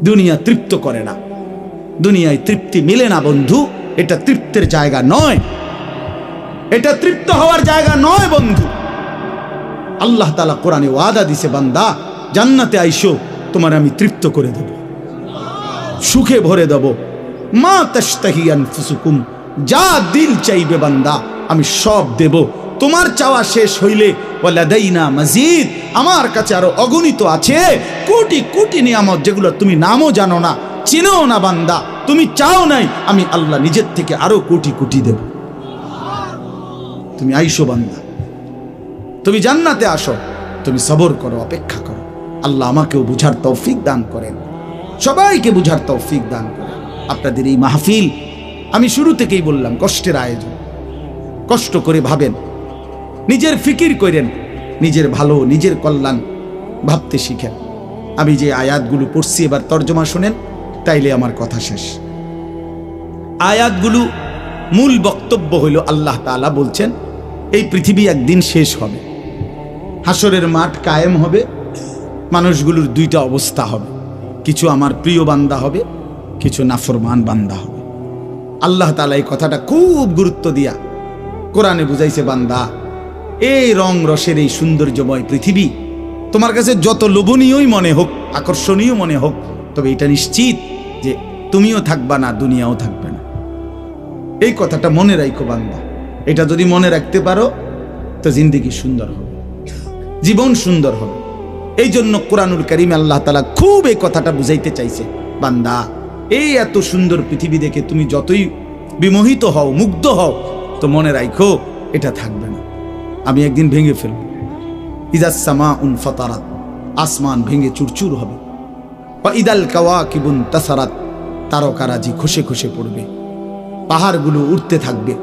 দুনিয়া তৃপ্ত করে না, দুনিয়ায় তৃপ্তি মিলে না বন্ধু। এটা তৃপ্তের জায়গা নয়, এটা তৃপ্ত হওয়ার জায়গা নয় বন্ধু। আল্লাহ তাআলা কোরআনে ওয়াদা দিছে, বান্দা জান্নাতে আইসো, তোমার আমি তৃপ্ত করে দেব, সুখে ভরে দেব। মা তাশতাহি আনফুসুকুম, যা দিল চাইবে বান্দা আমি সব দেব। তোমার চাওয়া শেষ হইলে ওয়ালাদাইনা মাজিদ, আমার কাছে আরো অগণিত আছে কোটি কোটি নিয়ামত, যেগুলো তুমি নামও জানো না, চিনো না বান্দা। তুমি চাও নাই, আমি আল্লাহ নিজের থেকে আরো কোটি কোটি দেব। তুমি আইসো বান্দা, তুমি জান্নাতে আসো, তুমি সবর করো, অপেক্ষা করো। আল্লাহ আমাকেও বুঝার তৌফিক দান করেন, সবাইকে বুঝার তৌফিক দান করেন। আপনাদের এই মাহফিল আমি শুরু থেকেই বললাম কষ্টের আয়োজন। কষ্ট করে ভাবেন, নিজের ফিকির করেন, নিজের ভালো নিজের কল্যাণ ভাবতে শিখেন। আমি যে আয়াতগুলো পড়ছি এবার তর্জমা শুনেন, তাইলে আমার কথা শেষ। আয়াতগুলো মূল বক্তব্য হইল আল্লাহ তাআলা বলছেন এই পৃথিবী একদিন শেষ হবে, হাসরের মাঠ কায়েম হবে, মানুষগুলোর দুইটা অবস্থা হবে, কিছু আমার প্রিয় বান্দা হবে, কিছু নাফরমান বান্দা হবে। আল্লাহ তাআলা এই কথাটা খুব গুরুত্ব দিয়া কোরআনে বুঝাইছে, বান্দা এই রং রসের এই সৌন্দর্যময় পৃথিবী তোমার কাছে যত লোভনীয়ই মনে হোক, আকর্ষণীয় মনে হোক, তবে এটা নিশ্চিত যে তুমিও থাকবা না, দুনিয়াও থাকবে না। এই কথাটা মনে রাখো বান্দা। এটা যদি মনে রাখতে পারো তো জিন্দেগি সুন্দর হবে, জীবন সুন্দর হবে। এই জন্য কোরআনুল কারীমে আল্লাহ তাআলা খুব এই কথাটা বুঝাইতে চাইছে, বান্দা এই এত সুন্দর পৃথিবী দেখে তুমি যতই বিমোহিত হও, মুগ্ধ হও, তো মনে রাখো এটা থাকবে না, আমি একদিন ভেঙে ফেলব। ইদাস সামাউন ফাতারাত, আসমান ভেঙে চুরচুর হবে। ওয়া ইদাল কাওয়াকিবুন তাসারাত, তারকারাজি খসে খসে পড়বে, পাহাড়গুলো উঠতে থাকবে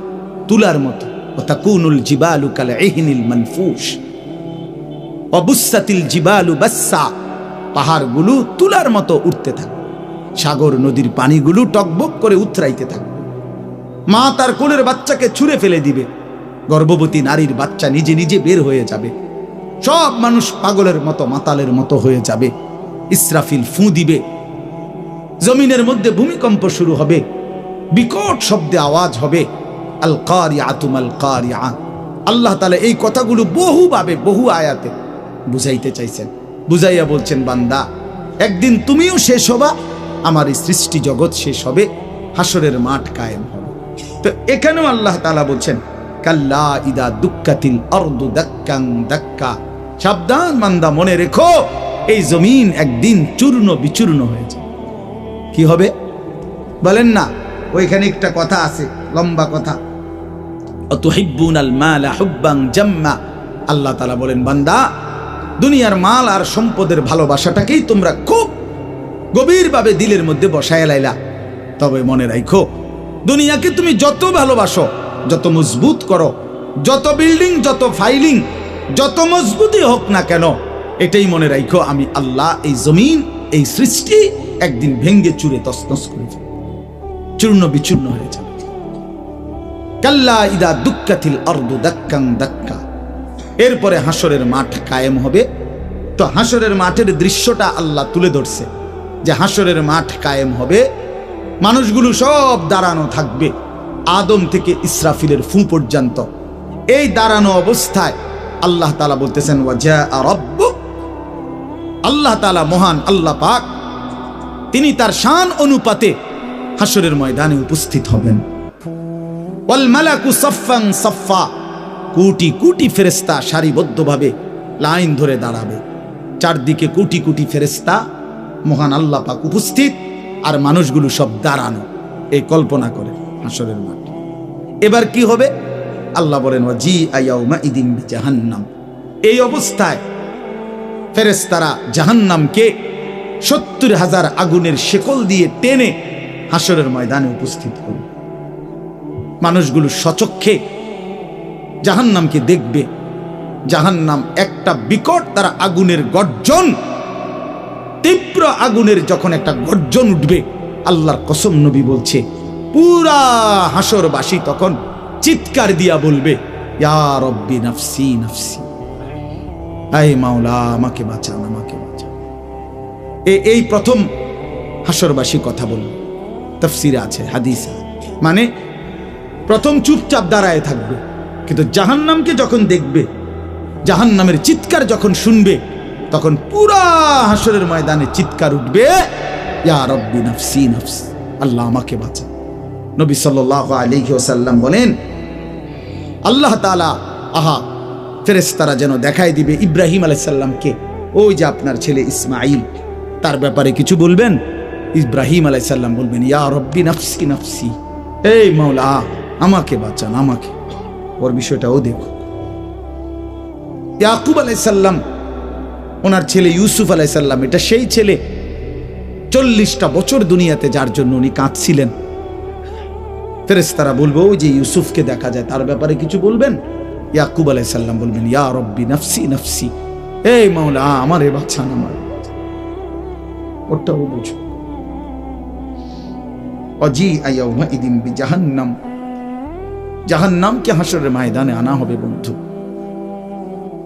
তুলার মতো। ওয়া তাকুনুল জিবালু কাল ইহনিল মানফুশ ওয়া বুসাতিল জিবালু বাসসা, পাহাড়গুলো তুলার মতো উঠতে থাকবে, সাগর নদীর পানিগুলো টকবক করে উথরাইতে থাকবে। মা তার কোলের বাচ্চাকে ছুঁড়ে ফেলে দিবে, গর্ভবতী নারীর বাচ্চা নিজে নিজে বের হয়ে যাবে, সব মানুষ পাগলের মতো মাতালের মতো হয়ে যাবে। ইসরাফিল ফু দিবে, জমিনের মধ্যে ভূমিকম্প শুরু হবে, বিকট শব্দে আওয়াজ হবে। আল কারিআতু মাল কারিআ। আল্লাহ তাআলা এই কথাগুলো বহুভাবে বহু আয়াতে বুঝাইতে চাইছেন, বুঝাইয়া বলছেন, বান্দা একদিন তুমিও শেষ হবা, আমার এই সৃষ্টি জগৎ শেষ হবে, হাসরের মাঠ কায়েম হবে। তো এখানেও আল্লাহ তাআলা বলছেন, কাল্লা ইদা দুক্কাতিল আরদু দাক্কান দাক্কা, সাবধান বান্দা, মনে রেখো এই জমিন একদিন চূর্ণ বিচূর্ণ হয়ে যাবে। কি হবে বলেন না? ওইখানে একটা কথা আছে, লম্বা কথা, অতুহিব্বুনাল মালা হুব্বান জাম্মা। আল্লাহ তাআলা বলেন, বান্দা দুনিয়ার মাল আর সম্পদের ভালোবাসাটাকেই তোমরা খুব গভীরভাবে দিলের মধ্যে বসায় লাইলা। তবে মনে রাখো, দুনিয়াকে তুমি যত ভালোবাসো, যত মজবুত করো, যত বিল্ডিং, যত ফাইলিং, যত মজবুতই হোক না কেন, এটাই মনে রাখো আমি আল্লাহ এই জমিন, এই সৃষ্টি একদিন ভেঙ্গে চুরে তছনছ করে যাবে, চূর্ণ বিচূর্ণ হয়ে যাবে। কাল্লা ইদা দুক্কাতিল আরদু দাক্কান দাক্কা। এরপরে হাসরের মাঠ কায়েম হবে। তো হাসরের মাঠের দৃশ্যটা আল্লাহ তুলে ধরছে যে হাসরের মাঠ কায়েম হবে, মানুষগুলো সব দাঁড়ানো থাকবে, আদম থেকে ইসরাফিলের ফু পর্যন্ত। এই দাঁড়ানো অবস্থায় আল্লাহ তাআলা বলতেছেন, ওয়াজা রাব্বুক, আল্লাহ তাআলা মহান আল্লাহ পাক, তিনি তার শান অনুপাতে হাসরের ময়দানে উপস্থিত হবেন। ওয়াল মালাকু সাফফান সাফফা, কোটি কোটি ফেরেশতা সারিবদ্ধভাবে লাইন ধরে দাঁড়াবে, চারদিকে কোটি কোটি ফেরেশতা, মহান আল্লাহ পাক উপস্থিত, আর মানুষগুলো সব দাঁড়ানো। এই কল্পনা করে হাসরের মাঠ। এবার কি হবে? আল্লাহ বলেন, ওয়াজিআ ইয়াউমাইদিন বিজাহান্নাম। এই অবস্থায় ফেরেশতারা জাহান্নামকে ৭০,০০০ আগুনের শেকল দিয়ে টেনে হাসরের ময়দানে উপস্থিত হবে। মানুষগুলো সচক্ষে জাহান্নামকে দেখবে। জাহান্নাম একটা বিকট তারা আগুনের গর্জন, তীব্র আগুনের যখন একটা গর্জন উঠবে, আল্লাহর কসম নবী বলছে, পুরা হাসরবাসী তখন চিৎকার দিয়া বলবে, ইয়া রব্বি নাফসি নাফসি, আয় মাওলা আমাকে বাঁচান, আমাকে বাঁচান। এই প্রথম হাসরবাসী কথা বলল, তাফসিরে আছে, হাদিস, মানে প্রথম চুপচাপ দাঁড়ায় থাকবে, কিন্তু জাহান্নামকে যখন দেখবে, জাহান্নামের চিৎকার যখন শুনবে, তখন পুরা হাসরের ময়দানে চিৎকার উঠবে, ইয়া রব্বি নাফসি নাফসি, আল্লাহ আমাকে বাঁচা। নবী সাল্লাল্লাহু আলাইহি ওয়াসাল্লাম বলেন, আল্লাহ তাআলা ফেরেশতারা যেন দেখাই দিবে ইব্রাহিম আলাইহিস সালামকে, ওই যে আপনার ছেলে ইসমাঈল, তার ব্যাপারে কিছু বলবেন। ইব্রাহিম আলাইহিস সালাম বলবেন, ইয়া রব্বি নাফসি নাফসি, এই মাওলা আমাকে বাঁচান, আমাকে। ওর বিষয়টাও দেখো। ইয়াকুব আলাইহিস সালাম, ওনার ছেলে ইউসুফ আলাইহিস সালাম, এটা সেই ছেলে 40টা বছর দুনিয়াতে যার জন্য উনি কাঁদছিলেন। ফেরেশতারা বলবো, ওই যে ইউসুফকে দেখা যায়, তার ব্যাপারে কিছু বলবেন। ইয়াকুব আলাইহিস সালাম বলবেন, ইয়া রব্বি নাফসি নাফসি, এই মাওলা আমারে বাঁচান, আমার। ওটাও বুঝো। অজি আয়াউমা ইদিন বিজাহান্নাম, জাহান্নামকে হাসরের ময়দানে আনা হবে। বন্ধু,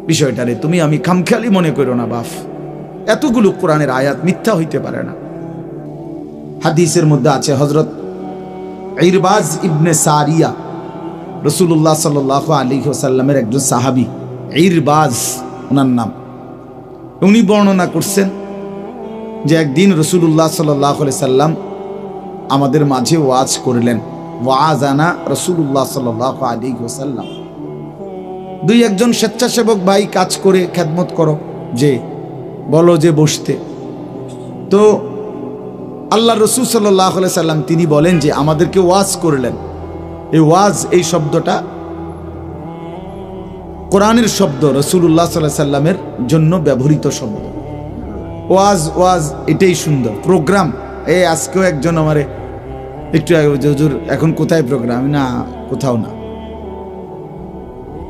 বিষয়টারে তুমি আমি খামখেয়ালি মনে করো না বাপ, এতগুলো কোরআনের আয়াত মিথ্যা হইতে পারে না। হাদিসের মধ্যে আছে, হযরত ইরবাজ ইবনে সারিয়া, রাসূলুল্লাহ সাল্লাল্লাহু আলাইহি ওয়াসাল্লামের একজন সাহাবী, ইরবাজ ওনার নাম। উনি বর্ণনা করছেন যে একদিন রাসূলুল্লাহ সাল্লাল্লাহু আলাইহি সাল্লাম আমাদের মাঝে ওয়াজ করলেন। ওয়াজানা রাসূলুল্লাহ সাল্লাল্লাহু আলাইহি ওয়াসাল্লাম, দুই একজন স্বেচ্ছাসেবক ভাই কাজ করে খেদমত করো, যে বলো যে বসতে। তো আল্লাহ রাসূল সাল্লাল্লাহু আলাইহি সাল্লাম তিনি বলেন যে আমাদেরকে ওয়াজ করলেন। এই ওয়াজ, এই শব্দটা কোরআনের শব্দ, রাসূলুল্লাহ সাল্লাল্লাহু আলাইহি সাল্লামের জন্য ব্যবহৃত শব্দ। ওয়াজ, ওয়াজ এটাই সুন্দর। প্রোগ্রাম, এই আজকেও একজন আমারে একটু হুজুর এখন কোথায় প্রোগ্রাম? না, কোথাও না।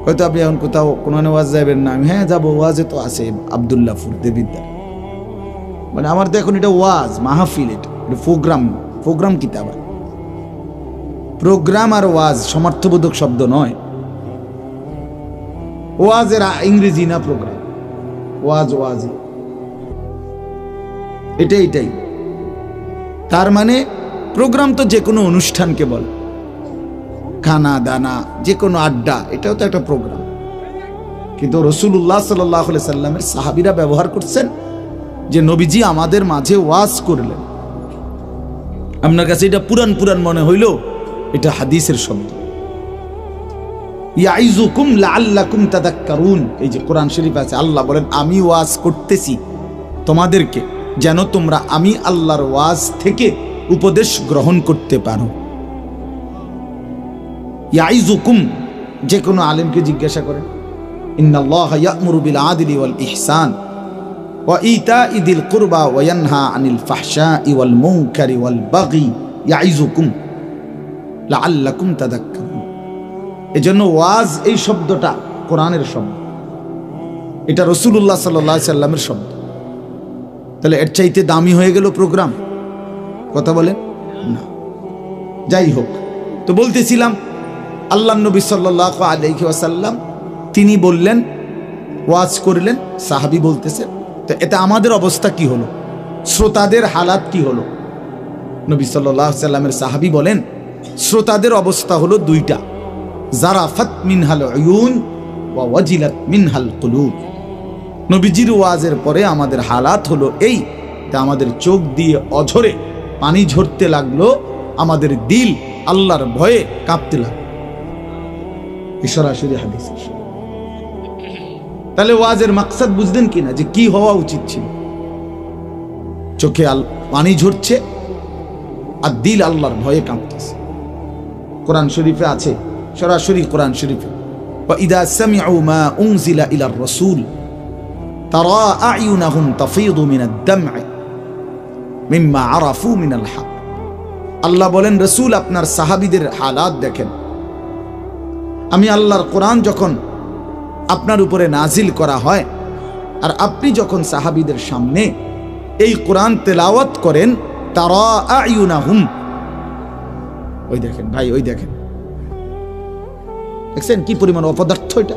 হয়তো আপনি এখন কোথাও কোনো ওয়াজ যাবেন না? আমি হ্যাঁ যাবো, ওয়াজে তো আছে আব্দুল্লাহপুর দেবিদ্দার। মানে আমার তো এখন এটা ওয়াজ মাহফিল, এটা প্রোগ্রাম। প্রোগ্রাম কি? আবার প্রোগ্রাম আর ওয়াজ সমর্থবোধক শব্দ নয়। ওয়াজের ইংরেজি না প্রোগ্রাম, ওয়াজ ওয়াজি, এটাই। তার মানে প্রোগ্রাম তো যে কোনো অনুষ্ঠানকে বলে, খানা দানা, যে কোনো আড্ডা, এটাও তো একটা প্রোগ্রাম। কিন্তু রাসূলুল্লাহ সাল্লাল্লাহু আলাইহি সাল্লামের সাহাবীরা ব্যবহার করছেন যে নবীজি আমাদের মাঝে ওয়াজ করলেন। আপনার কাছে এটা পুরান পুরান মনে হইল, এটা হাদিসের শব্দ। ইয়াইজুকুম লাআল্লাকুম তাযাক্কারুন, এই যে কোরআন শরীফ আছে, আল্লাহ বলেন আমি ওয়াজ করতেছি তোমাদেরকে, যেন তোমরা আমি আল্লাহর ওয়াজ থেকে উপদেশ গ্রহণ করতে পারো। ইয়াইজুকুম, যে কোনো আলেমকে জিজ্ঞাসা করেন, ইন্নাল্লাহা ইয়া'মুরু বিল আদলি ওয়াল ইহসান ওয়া ইতাই যিল কুরবা ওয়া ইয়ানহা আনিল ফাহশাই ওয়াল মুনকারি ওয়াল বাগি ইয়াইজুকুম লাআল্লাকুম তাযাক্কারুন। এজন্য ওয়াজ, এই শব্দটা কোরআনের শব্দ, এটা রাসূলুল্লাহ সাল্লাল্লাহু আলাইহি সাল্লামের শব্দ। তাহলে এর চাইতে দামি হয়ে গেল প্রোগ্রাম? কথা বলেন না। যাই হোক, তো বলতেছিলাম আল্লাহর নবী সাল্লাল্লাহু আলাইহি ওয়াসাল্লাম তিনি বললেন, ওয়াজ করলেন, সাহাবী বলতেছে। তো এটা আমাদের অবস্থা কি হলো, শ্রোতাদের হালাত কি হলো? নবী সাল্লাল্লাহু আলাইহি সাল্লামের সাহাবী বলেন, শ্রোতাদের অবস্থা হলো দুইটা, জারাফাত মিনহাল উয়ুন ওয়া ওয়াজিলাত মিনহাল কুলুব। নবীজির ওয়াজের পরে আমাদের হালাত হলো এই, আমাদের চোখ দিয়ে অঝরে পানি ঝরতে লাগলো, আমাদের দিল আল্লাহর ভয়ে কাঁপতে লাগলো। সরাসরি হাদিস। তাহলে ওয়াজের মাকসাদ বুঝলেন কিনা, যে কি হওয়া উচিত ছিল? চোখে পানি ঝরছে আর দিল আল্লাহর ভয়ে কাঁপতেছে। কোরআন শরীফে আছে, সরাসরি কোরআন শরীফে, وَإِذَا سَمِعُوا مَا أُنزِلَ إِلَى الرَّسُولِ تَرَى أَعْيُنَهُمْ تَفِيضُ مِنَ الدَّمْعِ مِمَّا عَرَفُوا مِنَ الْحَقِّ। আল্লাহ বলেন, রাসূল আপনার সাহাবীদের হালাত দেখেন। আমি আল্লাহর কোরআন যখন আপনার উপরে নাজিল করা হয়, আর আপনি যখন সাহাবীদের সামনে এই কোরআন তেলাওয়াত করেন, তারা আয়ুনাহুম, ওই দেখেন ভাই, ওই দেখেন, দেখছেন কি পরিমাণ অপদার্থ এটা?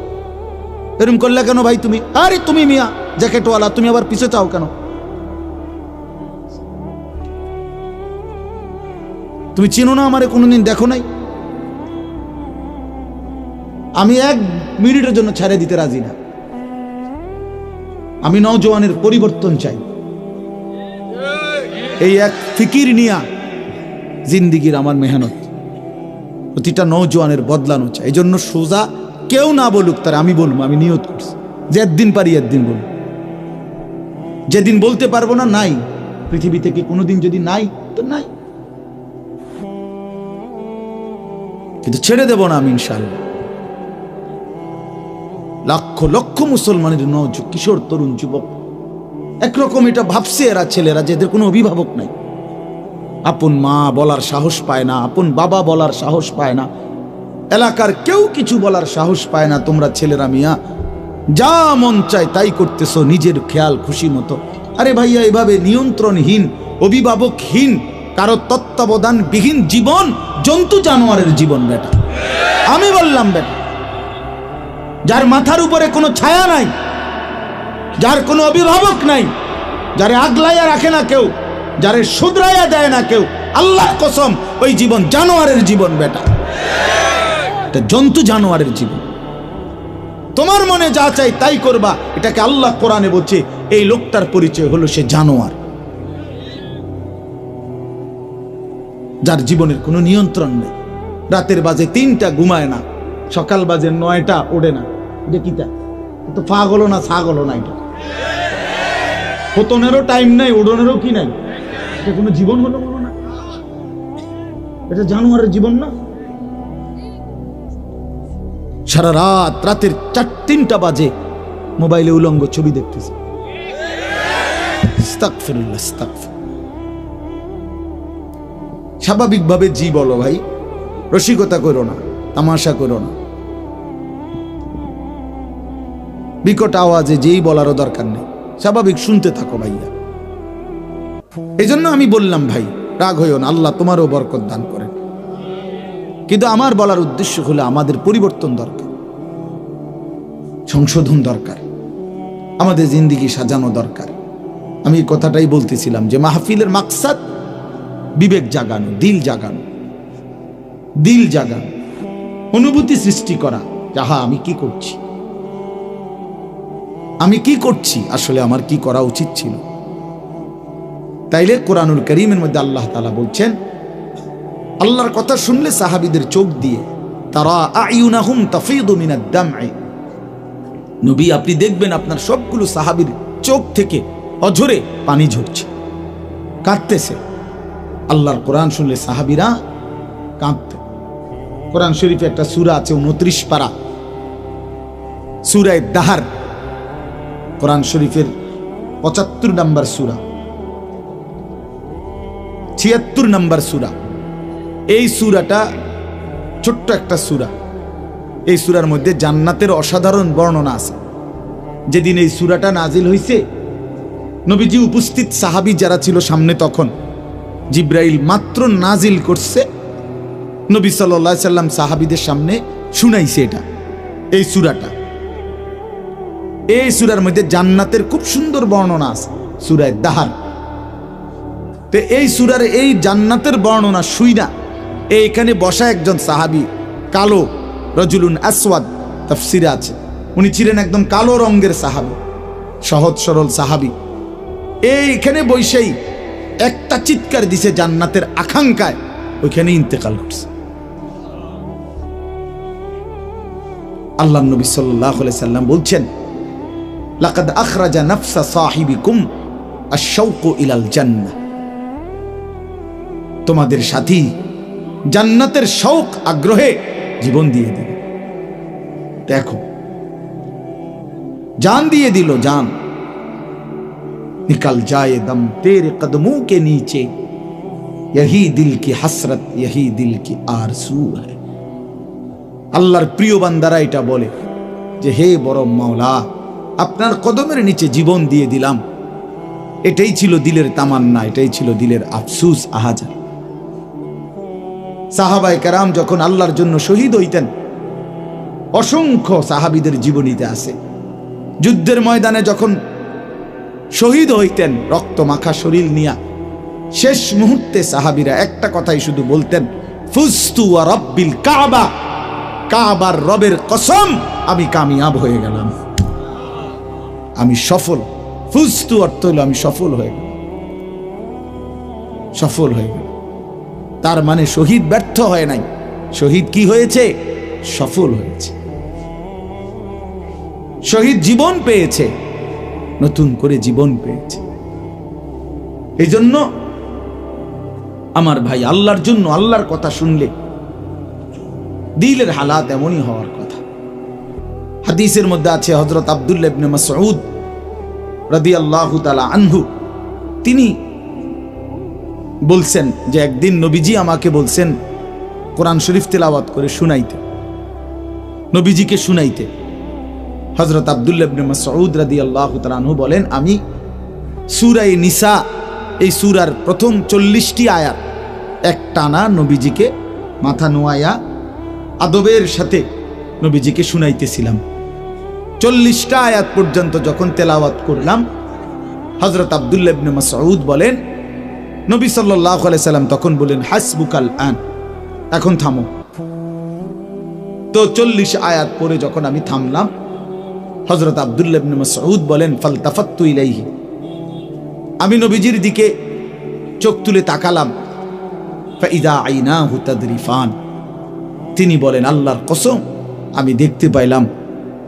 এরকম করলে কেন ভাই তুমি? আরে তুমি মিয়া জ্যাকেটওয়ালা, তুমি আবার পিছে চাও কেন? তুমি চিনো না আমারে, কোনোদিন দেখো নাই? আমি 1 মিনিটের জন্য ছেড়ে দিতে রাজি না। আমি নওজওয়ানের পরিবর্তন চাই। এই এক ফিকির নিয়া জিন্দিগির আমার মেহনত, প্রতিটা নওজওয়ানের বদলানো চাই। এই জন্য সোজা কেউ না বলুক, তার আমি বলবো, আমি নিয়ত করছি যে একদিন পারি একদিন বলবো। যেদিন বলতে পারবো না, নাই পৃথিবী থেকে কোনোদিন, যদি নাই তো নাই, কিন্তু ছেড়ে দেব না আমি ইনশাআল্লাহ। লক্ষ লক্ষ মুসলমানের কিশোর তরুণ যুবক একরকম এটা ভাবছে, এরা ছেলেরা যাদের কোনো অভিভাবক নাই, আপন মা বলার সাহস পায় না, আপন বাবা বলার সাহস পায় না, এলাকার কেউ কিছু বলার সাহস পায় না। তোমরা ছেলেরা মিয়া যা মন চায় তাই করতেছো নিজের খেয়াল খুশি মতো। আরে ভাইয়া, এভাবে নিয়ন্ত্রণহীন, অভিভাবকহীন, কারো তত্ত্বাবধানবিহীন জীবন জন্তু জানোয়ারের জীবন বেটা। আমি বললাম বেটা, যার মাথার উপরে কোনো ছায়া নাই, যার কোনো অভিভাবক নাই, যারে আগলাইয়া রাখে না কেউ, যারে শুধরাইয়া দেয় না কেউ, আল্লাহর কসম ওই জীবন জানোয়ারের জীবন বেটা, এটা জন্তু জানোয়ারের জীবন। তোমার মনে যা চাই তাই করবা, এটাকে আল্লাহ কোরআনে বলছে এই লোকটার পরিচয় হলো সে জানোয়ার, যার জীবনের কোনো নিয়ন্ত্রণ নেই। রাতের বাজে 3টা ঘুমায় না, সকাল বাজে 9টা ওঠে না। এটা কিটা? তো পাগল না ছাগল না, এটা পতনেরও টাইম নাই, ওড়নেরও কি নাই। এটা কোনো জীবন হলো বলো না? এটা জানোয়ারের জীবন না? সারা রাত, রাতের 3টা বাজে মোবাইলে উলঙ্গ ছবি দেখতেছে। আস্তাগফিরুল্লাহ, আস্তাগফিরুল্লাহ। স্বাভাবিকভাবে জি বলো ভাই, রসিকতা করো না, তামাশা করো না। বিকট আওয়াজে যেই বলারও দরকার নেই, স্বাভাবিক শুনতে থাকো ভাইয়া। এই জন্য আমি বললাম ভাই, রাগ হইও না, আল্লাহ তোমারও বরকত দান করেন। কিন্তু আমার বলার উদ্দেশ্য হলো আমাদের পরিবর্তন দরকার, সংশোধন দরকার, আমাদের জিন্দিগি সাজানো দরকার। আমি এই কথাটাই বলতেছিলাম যে মাহফিলের মাকসাদ বিবেক জাগানো, দিল জাগানো, দিল জাগানো, অনুভূতি সৃষ্টি করা। যাহা আমি কি করছি, আমি কি করছি, আসলে আমার কি করা উচিত ছিল। তাইলে কোরআনুল কারীমের মধ্যে আল্লাহ তাআলা বলছেন, আল্লাহর কথা শুনলে সাহাবীদের চোখ দিয়ে তারা আয়ুনাহুম তাফিদু মিনাদ দাম'i, নবী আপনি দেখবেন আপনার সবগুলো সাহাবীর চোখ থেকে অঝরে পানি ঝরছে, কাঁদতেছে। আল্লাহর কোরআন শুনলে সাহাবীরা কাঁদতে। কোরআন শরীফে একটা সূরা আছে 29 পারা, সূরা দাহার, কোরআন শরীফের 75 নম্বর সূরা, 76 নম্বর সূরা। এই সূরাটা ছোট্ট একটা সূরা। এই সূরার মধ্যে জান্নাতের অসাধারণ বর্ণনা আছে। যেদিন এই সূরাটা নাজিল হইছে, নবীজি উপস্থিত সাহাবী যারা ছিল সামনে, তখন জিব্রাইল মাত্র নাজিল করছে, নবী সাল্লাল্লাহু আলাইহি সাল্লাম সাহাবীদের সামনে শুনাইছে এটা, এই সূরাটা। এই সূরার মধ্যে জান্নাতের খুব সুন্দর বর্ণনা আছে, সূরা দাহার। তো এই সূরার এই জান্নাতের বর্ণনা শুইনা এইখানে বসা একজন সাহাবী, কালো, রজুলুন আসওয়াদ তাফসিরে আছে, উনি ছিলেন একদম কালো রঙের সাহাবী, সহজ সরল সাহাবী। এইখানে বসেই একটা চিৎকার দিছে জান্নাতের আকাঙ্ক্ষায়, ওইখানে ইন্তেকাল করছে। আল্লাহর নবী সাল্লাল্লাহু আলাইহি সাল্লাম বলছেন, লাকাদ আখরাজা নাফসা সাহিবিকুম আশ-শাওকু ইলাল জান্নাহ, তোমাদের সাথী জান্নাতের শৌক আগ্রহে জীবন দিয়ে দিল। দেখো, जान दिए दिलो जान, निकल जाए दम तेरे कदमों के नीचे, यही दिल की हसरत, यही दिल की आरज़ू है। আল্লাহর প্রিয় বান্দারা এটা বলে যে হে বড় মাওলা, আপনার কদমের নিচে জীবন দিয়ে দিলাম। এটাই ছিল দিলের তামান্না, এটাই ছিল দিলের আফসোস, আহাজার। সাহাবায়ে কেরাম যখন আল্লাহর জন্য শহীদ হইতেন, অসংখ্য সাহাবীদের জীবনীতে আছে, যুদ্ধের ময়দানে যখন শহীদ হইতেন রক্ত মাখা শরীর নিয়া, শেষ মুহূর্তে সাহাবীরা একটা কথাই শুধু বলতেন, ফুজতু ওয়া রাব্বিল কাবা, কাবার রবের কসম আমি কামিয়াব হয়ে গেলাম, আমি সফল। ফুজতু অর্থ হলো আমি সফল হয়ে গেলাম, সফল হয়ে গেলাম। তার মানে শহীদ ব্যর্থ হয় নাই, শহীদ কি হয়েছে? সফল হয়েছে। শহীদ জীবন পেয়েছে, নতুন করে জীবন পেয়েছে। এই জন্য আমার ভাই, আল্লাহর জন্য আল্লাহর কথা শুনলে দিলের হালাত এমনই হওয়ার কথা। হাদিসের মধ্যে আছে, হযরত আব্দুল্লাহ ইবনে মাসউদ রাদিয়াল্লাহু তাআলা আনহু তিনি বলছেন যে একদিন নবীজি আমাকে বলছেন কোরআন শরীফ তেলাওয়াত করে শুনাইতে, নবীজিকে শুনাইতে। হযরত আব্দুল্লাহ ইবনে মাসউদ রাদিয়াল্লাহু তাআলা আনহু বলেন, আমি সূরা নিসা, এই সূরার প্রথম 40টি আয়াত একটানা নবীজিকে মাথা নোয়ায়া আদবের সাথে নবীজিকে শুনাইতেছিলাম। 40টা আয়াত পর্যন্ত যখন তেলাওয়াত করলাম, হযরত আব্দুল্লাহ ইবনে মাসউদ বলেন, নবী সাল্লাল্লাহু আলাইহি সাল্লাম তখন বলেন, হাসবুকাল আন, এখন থামো। তো 40 আয়াত পরে যখন আমি থামলাম, হযরত আব্দুল্লাহ ইবনে মাসউদ বলেন, ফালতাফাত্তু ইলাইহি, আমি নবীজির দিকে চোখ তুলে তাকালাম, ফাইদা আইনাহু তাদরিফান, তিনি বলেন, আল্লাহর কসম আমি দেখতে পাইলাম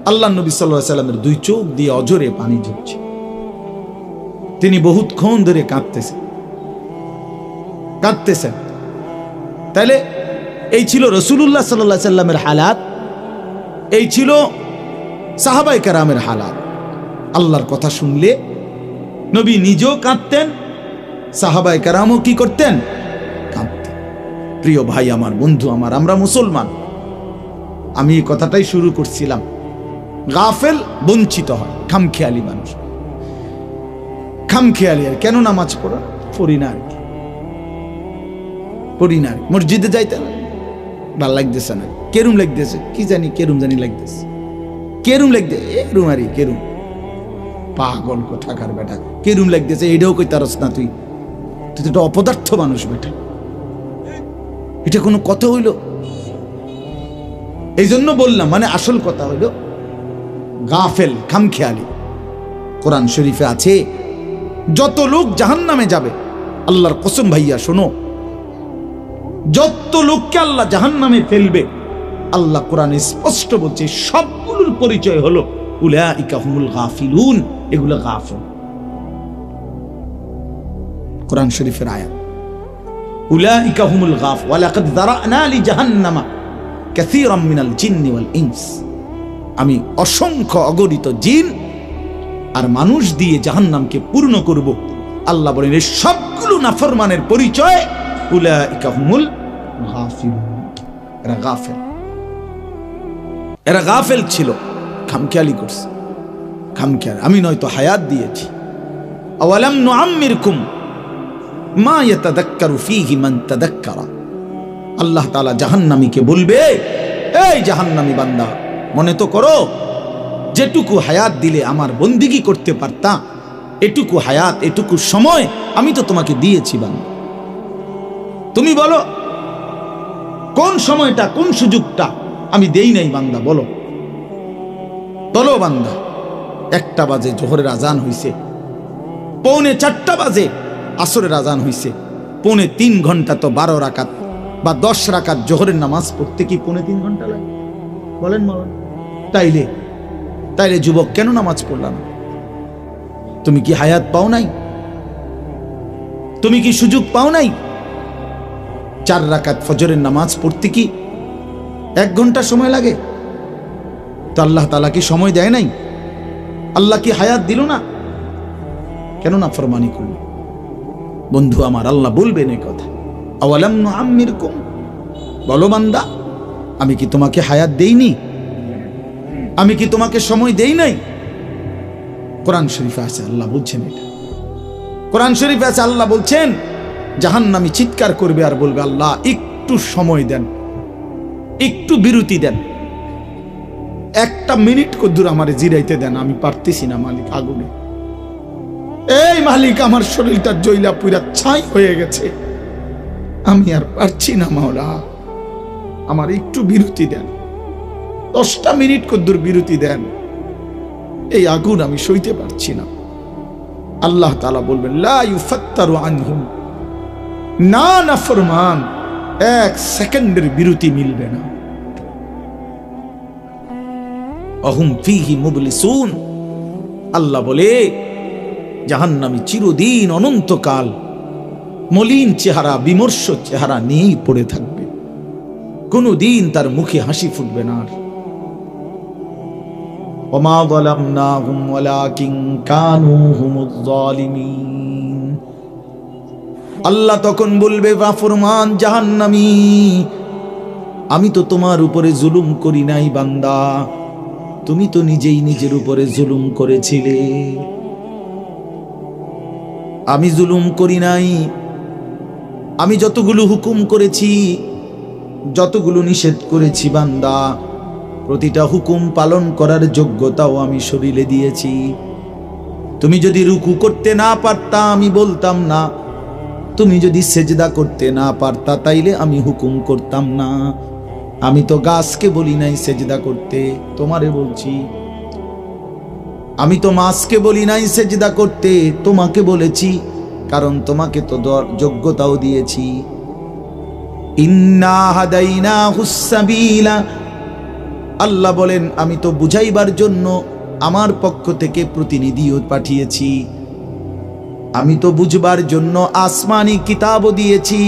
আল্লাহ নবী সাল্লাল্লাহু আলাইহি সাল্লামের দুই চোখ দিয়ে অজরে পানি ঝরছে। তিনি বহুতক্ষণ ধরে কাঁদতেছেন। তাহলে এই ছিল রাসূলুল্লাহ সাল্লাল্লাহু আলাইহি সাল্লামের হালাত, এই ছিল সাহাবায়ে কেরামের হালাত। আল্লাহর কথা শুনলে নবী নিজেও কাঁদতেন, সাহাবায়ে কেরামও কি করতেন? কাঁদতেন। প্রিয় ভাই আমার, বন্ধু আমার, আমরা মুসলমান। আমি এই কথাটাই শুরু করছিলাম, গাফেল বঞ্চিত হয়, খামখেয়ালি মানুষ, খামখেয়ালি। আর কেন নামাজ পড়ি না, আর কি পড়ি না, মসজিদে যাইতে না, ভাল লাগতেছে না, কেরুম লাগতেছে, কি জানি কেরুম জানি লাগতেছে, কেরুম লাগতে এরুম, আর কেরুম পাগল কোথাকার বেটা, কেরুম লাগতেছে, এটাও কই তারস না, তুই তুই তো একটা অপদার্থ মানুষ বেটা, এটা কোনো কথা হইল? এই জন্য বললাম, মানে আসল কথা হইল গাফেল, খামখেয়ালি। কোরআন শরীফে আছে, যত লোক জাহান্নামে যাবে, আল্লাহর কসম ভাইয়া শোনো, যত লোককে আল্লাহ জাহান্নামে ফেলবে, আল্লাহ কোরআনে স্পষ্ট বলছে সবগুলোর পরিচয় হলো উলাইকা হুমুল গাফিলুন, এগুলো গাফিল। কোরআন শরীফের আয়াত, উলাইকা হুমুল গাফ, ওয়া লাকাদ যারানা লি জাহান্নামা কাসীরাম মিনাল জিন্নি ওয়াল ইনস, আমি অসংখ্য অগণিত জিন আর মানুষ দিয়ে জাহান্নামকে পূর্ণ করব। আল্লাহ বলেন এই সবগুলো নাফরমানের পরিচয় উলাইকা হুমুল গাফিলুন, এরা গাফেল, এরা গাফেল ছিল, খামখেয়ালি করছে, খামখেয়াল। আমি নয়তো হায়াত দিয়েছি, আওয়ালাম নুআম্মিরকুম মা ইয়াতাযাক্কারু ফীহি মান তাযাক্কারা। আল্লাহ তাআলা জাহান্নামীকে বলবে, এই জাহান্নামী বান্দা, মনে তো করো যেটুকু হায়াত দিলে আমার বন্দিগি করতে পারতাম, এটুকু হায়াত, এটুকু সময় আমি তো তোমাকে দিয়েছি বান্দা। তুমি বলো কোন সময়টা, কোন সুযোগটা আমি দেই নাই বান্দা, বলো বলো বান্দা। 1টা বাজে জোহরের আজান হইছে, 3:45 বাজে আসরের আজান হইছে, 3.5 ঘন্টা তো 12 রাকাত বা 10 রাকাত জোহরের নামাজ পড়তে কি 3.5 ঘন্টা লাগে? বলেন বলেন। তাইলে যুবক কেন নামাজ পড়লাম? তুমি কি হায়াত পাও নাই? তুমি কি সুযোগ পাও নাই? 4 রাকাত ফজরের নামাজ পড়তে কি 1 ঘন্টা সময় লাগে? তো আল্লাহ তাআলা কি সময় দেয় নাই? আল্লাহ কি হায়াত দিল না? কেন নাফরমানি করল? বন্ধু আমার, আল্লাহ বলবেন এই কথা, আওয়ালাম নুআম্মিরকুম, বলো বান্দা, আমি কি তোমাকে হায়াত দেইনি? আমি কি তোমাকে সময় দেই নাই? কোরআন শরীফে আছে, আল্লাহ বলছেন এটা। কোরআন শরীফে আছে, আল্লাহ বলছেন জাহান্নামী চিৎকার করবে আর বলবে, আল্লাহ একটু সময় দেন, একটু বিরতি দেন, 1টা মিনিট কদ্দুর আমারে জিরাইতে দেন, আমি পারতেছি না মালিক, আগুনে এই মালিক, আমার শরীরটা জ্বলা পুরা ছাই হয়ে গেছে, আমি আর পারছি না মাওলা, আমার একটু বিরতি দেন, 10টা মিনিট কদ্দুর বিরতি দেন, এই আগুন আমি সইতে পারছি না। আল্লাহ তাআলা বলবেন লা ইউফাত্তারু আনহুম, না নাফরমান, 1 সেকেন্ডের বিরতি মিলবে না। অহুম ফীহি মুবলিসুন, আল্লাহ বলে জাহান্নামী চিরদিন অনন্তকাল মলিন চেহারা, বিমর্ষ চেহারা নিয়েই পড়ে থাকবে, কোনদিন তার মুখে হাসি ফুটবে না। ওমা যালামনাহুম ওয়ালাকিন কানু হুমুজ জালিমিন, আল্লাহ তখন বলবে নাফরমান জাহান্নামী, আমি তো তোমার উপরে জুলুম করি নাই বান্দা, তুমি তো নিজেই নিজের উপরে জুলুম করেছিলে, আমি জুলুম করি নাই। আমি যতগুলো হুকুম করেছি, যতগুলো নিষেধ করেছি বান্দা, প্রতিটা হুকুম পালন করার যোগ্যতাও আমি শরীরে দিয়েছি। তুমি যদি রুকু করতে না পারতা আমি বলতাম না, তুমি যদি সেজদা করতে না পারতা তাইলে আমি হুকুম করতাম না। আমি তো গাছকে বলি নাই সেজদা করতে, তোমারে বলছি। আমি তো মাছকে বলি নাই সেজদা করতে, তোমাকে বলেছি, কারণ তোমাকে তো যোগ্যতাও দিয়েছি। ইন্না হাদাইনাহুস সাবিলা, আল্লাহ বলেন আমি তো বুঝাইবার জন্য আমার পক্ষ থেকে প্রতিনিধিও পাঠিয়েছি, আমি তো বুঝবার জন্য আসমানি কিতাবও দিয়েছি,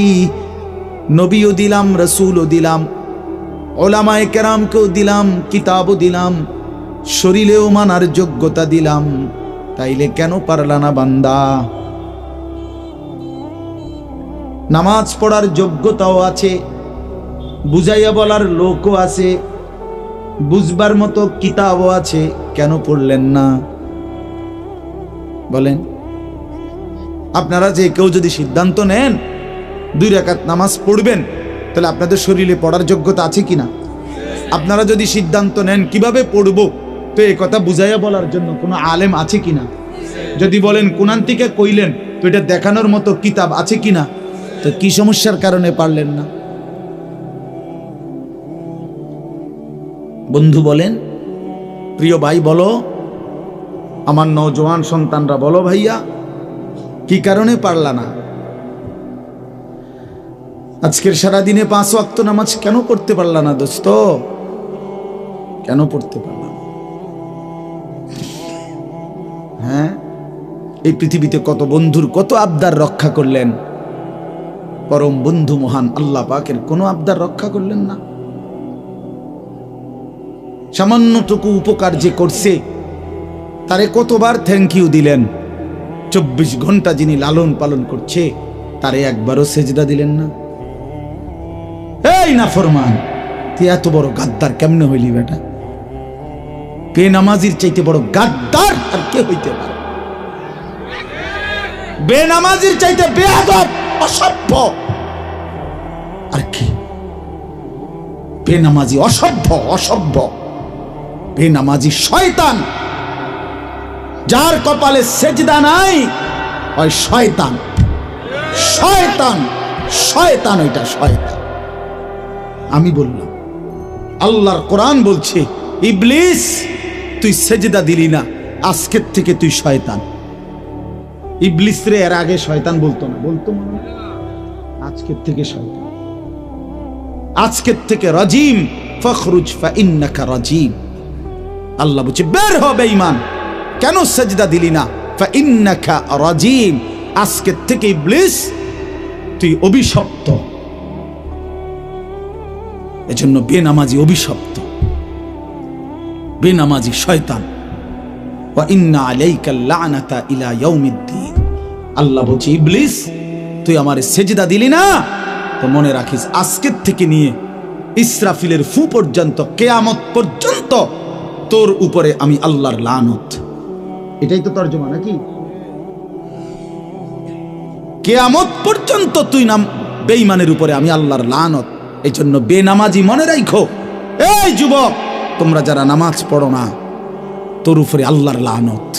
নবীও দিলাম, রাসূলও দিলাম, উলামায়ে কেরামকেও দিলাম, কিতাবও দিলাম, শরীরেও মানার যোগ্যতা দিলাম, তাইলে কেন পারলা না বান্দা? নামাজ পড়ার যোগ্যতাও আছে, বুঝাইয়া বলার লোকও আছে, বুঝবার মতো কিতাবও আছে, কেন পড়লেন না বলেন? আপনারা যে কেউ যদি সিদ্ধান্ত নেন 2 রাকাত নামাজ পড়বেন, তাহলে আপনাদের শরীরে পড়ার যোগ্যতা আছে কিনা? আপনারা যদি সিদ্ধান্ত নেন কিভাবে পড়বো, তো এই কথা বুঝাইয়া বলার জন্য কোনো আলেম আছে কিনা? যদি বলেন কোরআন থেকে কইলেন, তো এটা দেখানোর মতো কিতাব আছে কিনা? তো কি সমস্যার কারণে পারলেন না? বন্ধু বলেন, প্রিয় ভাই বলো, আমার নওজোয়ান সন্তানরা বলো, ভাইয়া কি কারণে পারলা না? আজকের সারাদিনে 5 ওয়াক্ত নামাজ কেন পড়তে পারলা না দোস্ত? কেন পড়তে পারলা না? হ্যাঁ, এই পৃথিবীতে কত বন্ধুর কত আবদার রক্ষা করলেন, পরম বন্ধু মহান আল্লাহ পাকের কোনো আবদার রক্ষা করলেন না। সামান্যটুকু উপকার যে করছে তারে কতবার থ্যাংক ইউ দিলেন। 24 ঘন্টা যিনি লালন পালন করছে তারে একবারও সেজদা দিলেন না। এই নাফরমান, তুই এত বড় গাদ্দার কেমনে হইলি বেটা? বেনামাজির চাইতে বড় গাদ্দার আর কে হইতে পারে? বেনামাজির চাইতে বেয়াদব, অসভ্য আর কি? বেনামাজি অসভ্য, অসভ্য বেনামাজি শয়তান। যার কপালে সেজদা নাই ওই শয়তান, শয়তান, শয়তান, ওইটা শয়তান। আমি বললাম, আল্লাহর কোরআন বলছে, ইবলিস তুই সেজদা দিলি না, আজকের থেকে তুই শয়তান। ইবলিস রে এর আগে শয়তান বলতো না, বলতো মনে হয়? আজকের থেকে শয়তান, আজকের থেকে রাজিম, ফখরুজ ফা ইন্নাকা রাজিম। আল্লাহ বলছে বের হ বেঈমান, কেন সেজদা দিলি না? ফা ইন্নাকা রাজিম, আজকের থেকে ইবলিস তুই অভিশপ্ত। এজন্য বেনামাজি অভিশপ্ত, বেনামাজি শয়তান। ওয়া ইন্না আলাইকা লানাতা ইলা ইয়াউমিদ্দিন। আল্লাহ বলছে ইবলিস তুই আমারে সেজদা দিলি না, তো মনে রাখিস আজকের থেকে নিয়ে ইসরাফিলের ফু পর্যন্ত, কিয়ামত পর্যন্ত তোর উপরে আমি আল্লাহর লানত। এটাই তো তরজমা নাকি? কিয়ামত পর্যন্ত তুই নাম বেঈমানের উপরে আমি আল্লাহর লানত। এই জন্য বেনামাজি মনে রাখো, এই যুবক তোমরা যারা নামাজ পড়ো না, তোর উপরে আল্লাহর লানত,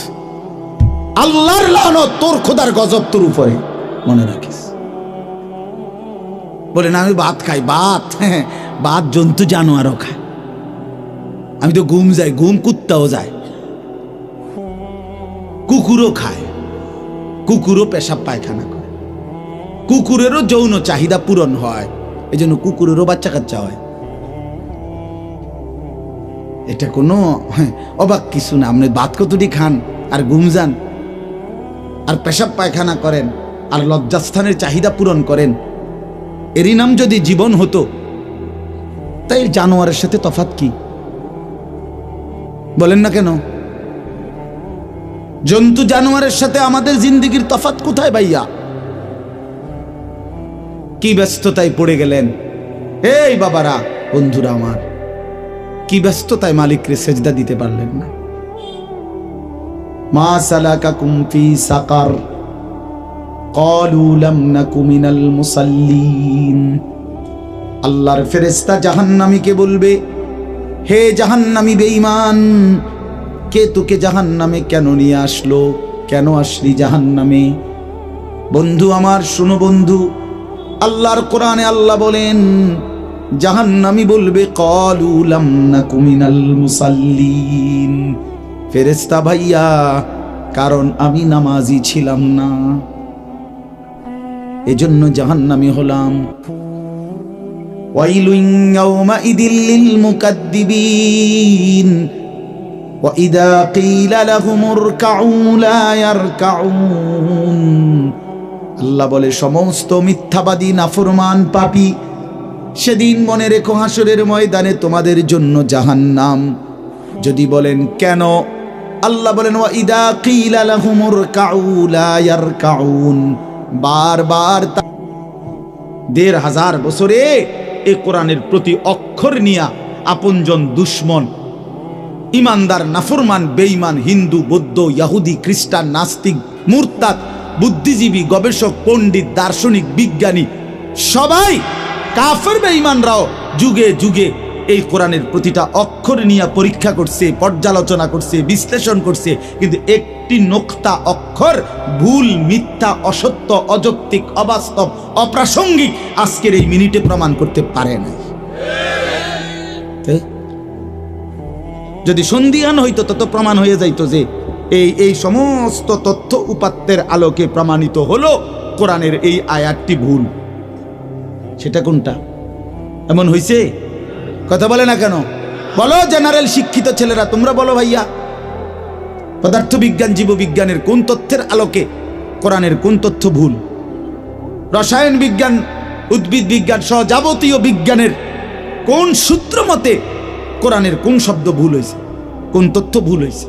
আল্লাহর লানত, তোর খোদার গজব তোর উপরে, মনে রাখিস। বলে না আমি ভাত খাই, ভাত, হ্যাঁ ভাত জন্তু জানোয়ারও খায়। আমি তো ঘুম যাই, ঘুম কুত্তাও যায়, কুকুরও খায়, কুকুরও পেশাব পায়খানা করে, কুকুরেরও যৌন চাহিদা পূরণ হয়, এই জন্য কুকুরেরও বাচ্চা কাচ্চা হয়। এটা কোনো অবাক কিছু না। আপনি ভাত কতটি খান আর ঘুম যান আর পেশাব পায়খানা করেন আর লজ্জাস্থানের চাহিদা পূরণ করেন, এরই নাম যদি জীবন হতো, তাই জানোয়ারের সাথে তফাৎ কি? বলেন না কেন? জন্তু জানোয়ারের সাথে আমাদের জিন্দেগির তফাৎ কোথায় ভাইয়া? কি ব্যস্ততায় পড়ে গেলেন এই বাবারা, বন্ধুরা আমার, কি ব্যস্ততায় মালিককে সেজদা দিতে পারলেন না। মা সালাকাকুম ফি সাকার ক্বালু লাম নাকু মিনাল মুসাল্লিন। আল্লাহর ফেরেশতা জাহান্নামীকে বলবে, হে জাহান্নামী বেঈমান, কে তোকে জাহান্নামে কেন নিয়ে আসলো? কেন আসলি জাহান্নামে? বন্ধু আমার, শোনো বন্ধু, আল্লাহর কোরআনে আল্লাহ বলেন, জাহান্নামী বলবে ক্বালু লাম নাকু মিনাল মুসাল্লিন, ফেরেশতা ভাইয়া, কারণ আমি নামাজি ছিলাম না, এজন্য জাহান্নামী হলাম। ওয়াইলুন ইয়াওমাইদিল লিল মুকাদ্দিবিন ওয়া ইযা ক্বিলা লাহুমুর কাউ লা ইয়ারকাউন। আল্লাহ বলে, সমস্ত মিথ্যাবাদী নাফরমান পাপী, সেদিন মনে রেখো হাসরের ময়দানে তোমাদের জন্য জাহান্নাম। যদি বলেন কেন, আল্লাহ বলেন ওয়া ইযা ক্বিলা লাহুমুর কাউ লা ইয়ারকাউন। বারবার ১৫০০ বছরে এই কোরআনের প্রতি অক্ষর নিয়া আপনজন দুশ্মন, ইমানদার নাফরমান, বেঈমান, হিন্দু, বৌদ্ধ, ইহুদি, খ্রিস্টান, নাস্তিক, মুরতাদ, বুদ্ধিজীবী, গবেষক, পণ্ডিত, দার্শনিক, বিজ্ঞানী, সবাই কাফের বেঈমানরাও যুগে যুগে এই কোরআনের প্রতিটা অক্ষর নিয়ে পরীক্ষা করছে, পর্যালোচনা করছে, বিশ্লেষণ করছে, কিন্তু একটি নোক্তা অক্ষর ভুল, মিথ্যা, অসত্য, অযৌক্তিক, অবাস্তব, অপ্রাসঙ্গিক আজকের এই মিনিটে প্রমাণ করতে পারে না। যদি সন্দিহান হইতো তত প্রমাণ হয়ে যাইতো যে এই সমস্ত তথ্য উপাত্তের আলোকে প্রমাণিত হলো কোরআনের এই আয়াতটি ভুল। সেটা কোনটা? এমন হইছে? কথা বলে না কেন? বলো জেনারেল শিক্ষিত ছেলেরা, তোমরা বলো ভাইয়া, পদার্থবিজ্ঞান, জীববিজ্ঞানের কোন তথ্যের আলোকে কোরআনের কোন তথ্য ভুল? রসায়ন বিজ্ঞান, উদ্ভিদ বিজ্ঞান সহ যাবতীয় বিজ্ঞানের কোন সূত্র মতে কোরআনের কোন শব্দ ভুল হয়েছে, কোন তথ্য ভুল হয়েছে?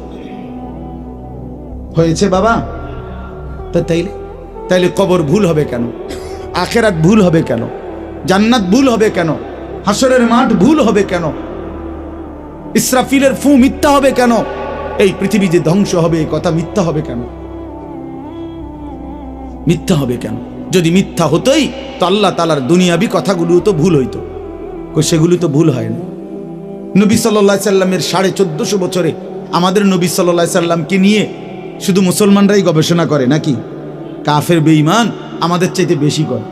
হয়েছে বাবা। তা তাইলে কবর ভুল হবে কেন? আখিরাত ভুল হবে কেন? জান্নাত ভুল হবে কেন? হাসরের মাঠ ভুল হবে কেন? ইসরাফিলের ফু মিথ্যা হবে কেন? এই পৃথিবী যে ধ্বংস হবে এই কথা মিথ্যা হবে কেন? মিথ্যা হবে কেন? যদি মিথ্যা হতোই তো আল্লাহ তাআলার দুনিয়াবি কথাগুলো তো ভুল হইতো, সেগুলো তো ভুল হয় না। নবী সাল্লাল্লাহু আলাইহি সাল্লামের 1450 বছরে আমাদের নবী সাল্লাল্লাহু আলাইহি সাল্লামকে নিয়ে শুধু মুসলমানরাই গবেষণা করে নাকি? কাফের বেঈমান আমাদের চাইতে বেশি করে,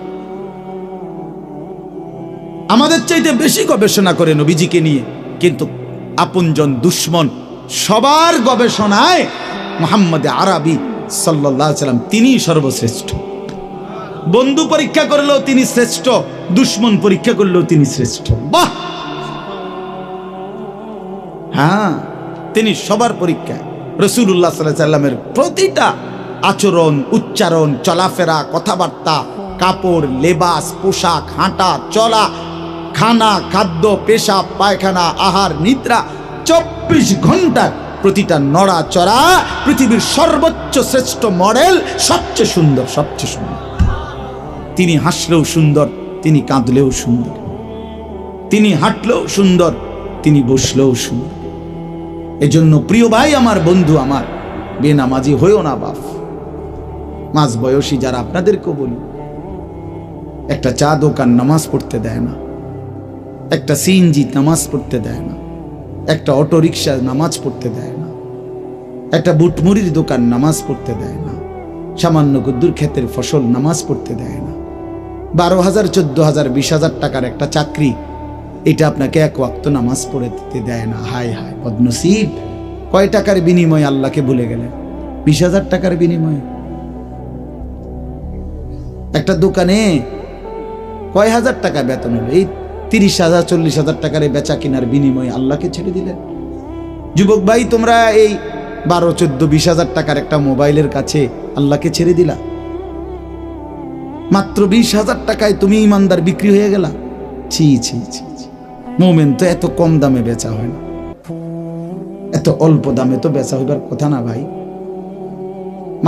আমাদের চাইতে বেশি গবেষণা করে নবীজিকে নিয়ে, কিন্তু আপনজন দুশ্মন সবার গবেষণায় মুহাম্মদ আরবি সাল্লাল্লাহু আলাইহি সাল্লাম তিনি সর্বশ্রেষ্ঠ। বন্ধু পরীক্ষা করলেও তিনি শ্রেষ্ঠ, দুশ্মন পরীক্ষা করলেও তিনি শ্রেষ্ঠ। বাহ! হ্যাঁ, তিনি সবার পরীক্ষা। রাসূলুল্লাহ সাল্লাল্লাহু আলাইহি সাল্লামের প্রতিটা আচরণ, উচ্চারণ, চলাফেরা, কথাবার্তা, কাপড়, লেবাস, পোশাক, হাঁটা চলা, খানা, খাদ্য, পেশাব, পায়খানা, আহার, নিদ্রা, 24 ঘন্টা প্রতিটা নড়াচড়া পৃথিবীর সর্বোচ্চ শ্রেষ্ঠ মডেল, সবচেয়ে সুন্দর, সবচেয়ে সুন্দর। তিনি হাসলেও সুন্দর, তিনি কাঁদলেও সুন্দর, তিনি হাঁটলেও সুন্দর, তিনি বসলেও সুন্দর। এজন্য প্রিয় ভাই আমার, বন্ধু আমার, বেনামাজি হইও না বাপ। মাঝ বয়সী যারা, আপনাদেরকেও বলি, একটা চা দোকান নামাজ পড়তে দেয় না, একটা সিএনজি নামাজ পড়তে দেয় না, একটা অটো রিক্সা নামাজ পড়তে দেয় না, একটা বুটমুড়ির দোকান নামাজ পড়তে দেয় না, সামান্য কুদ্দুর ক্ষেতের ফসল নামাজ পড়তে দেয় না, 12,000, 14,000, 20,000 টাকার একটা চাকরি, এটা আপনাকে এক ওয়াক্ত নামাজ পড়ে দিতে দেয় না। হায় হায় বদনসিব! কয় টাকার বিনিময়ে আল্লাহকে ভুলে গেলেন? 20,000 টাকার বিনিময়ে। একটা দোকানে কয় হাজার টাকা বেতন হলো, এই 30,000, 40,000 টাকার বেচা কিনার বিনিময়ে আল্লাহকে ছেড়ে দিলেন। যুবক ভাই, তোমরা এই 12, 14, 20,000 টাকার একটা মোবাইলের কাছে আল্লাহকে ছেড়ে দিলা। মাত্র 20,000 টাকায় তুমি ইমানদার বিক্রি হয়ে গেলা। ছি ছি ছি! মোমেন তো এত কম দামে বেচা হয় না, এত অল্প দামে তো বেচা হইবার কথা না ভাই।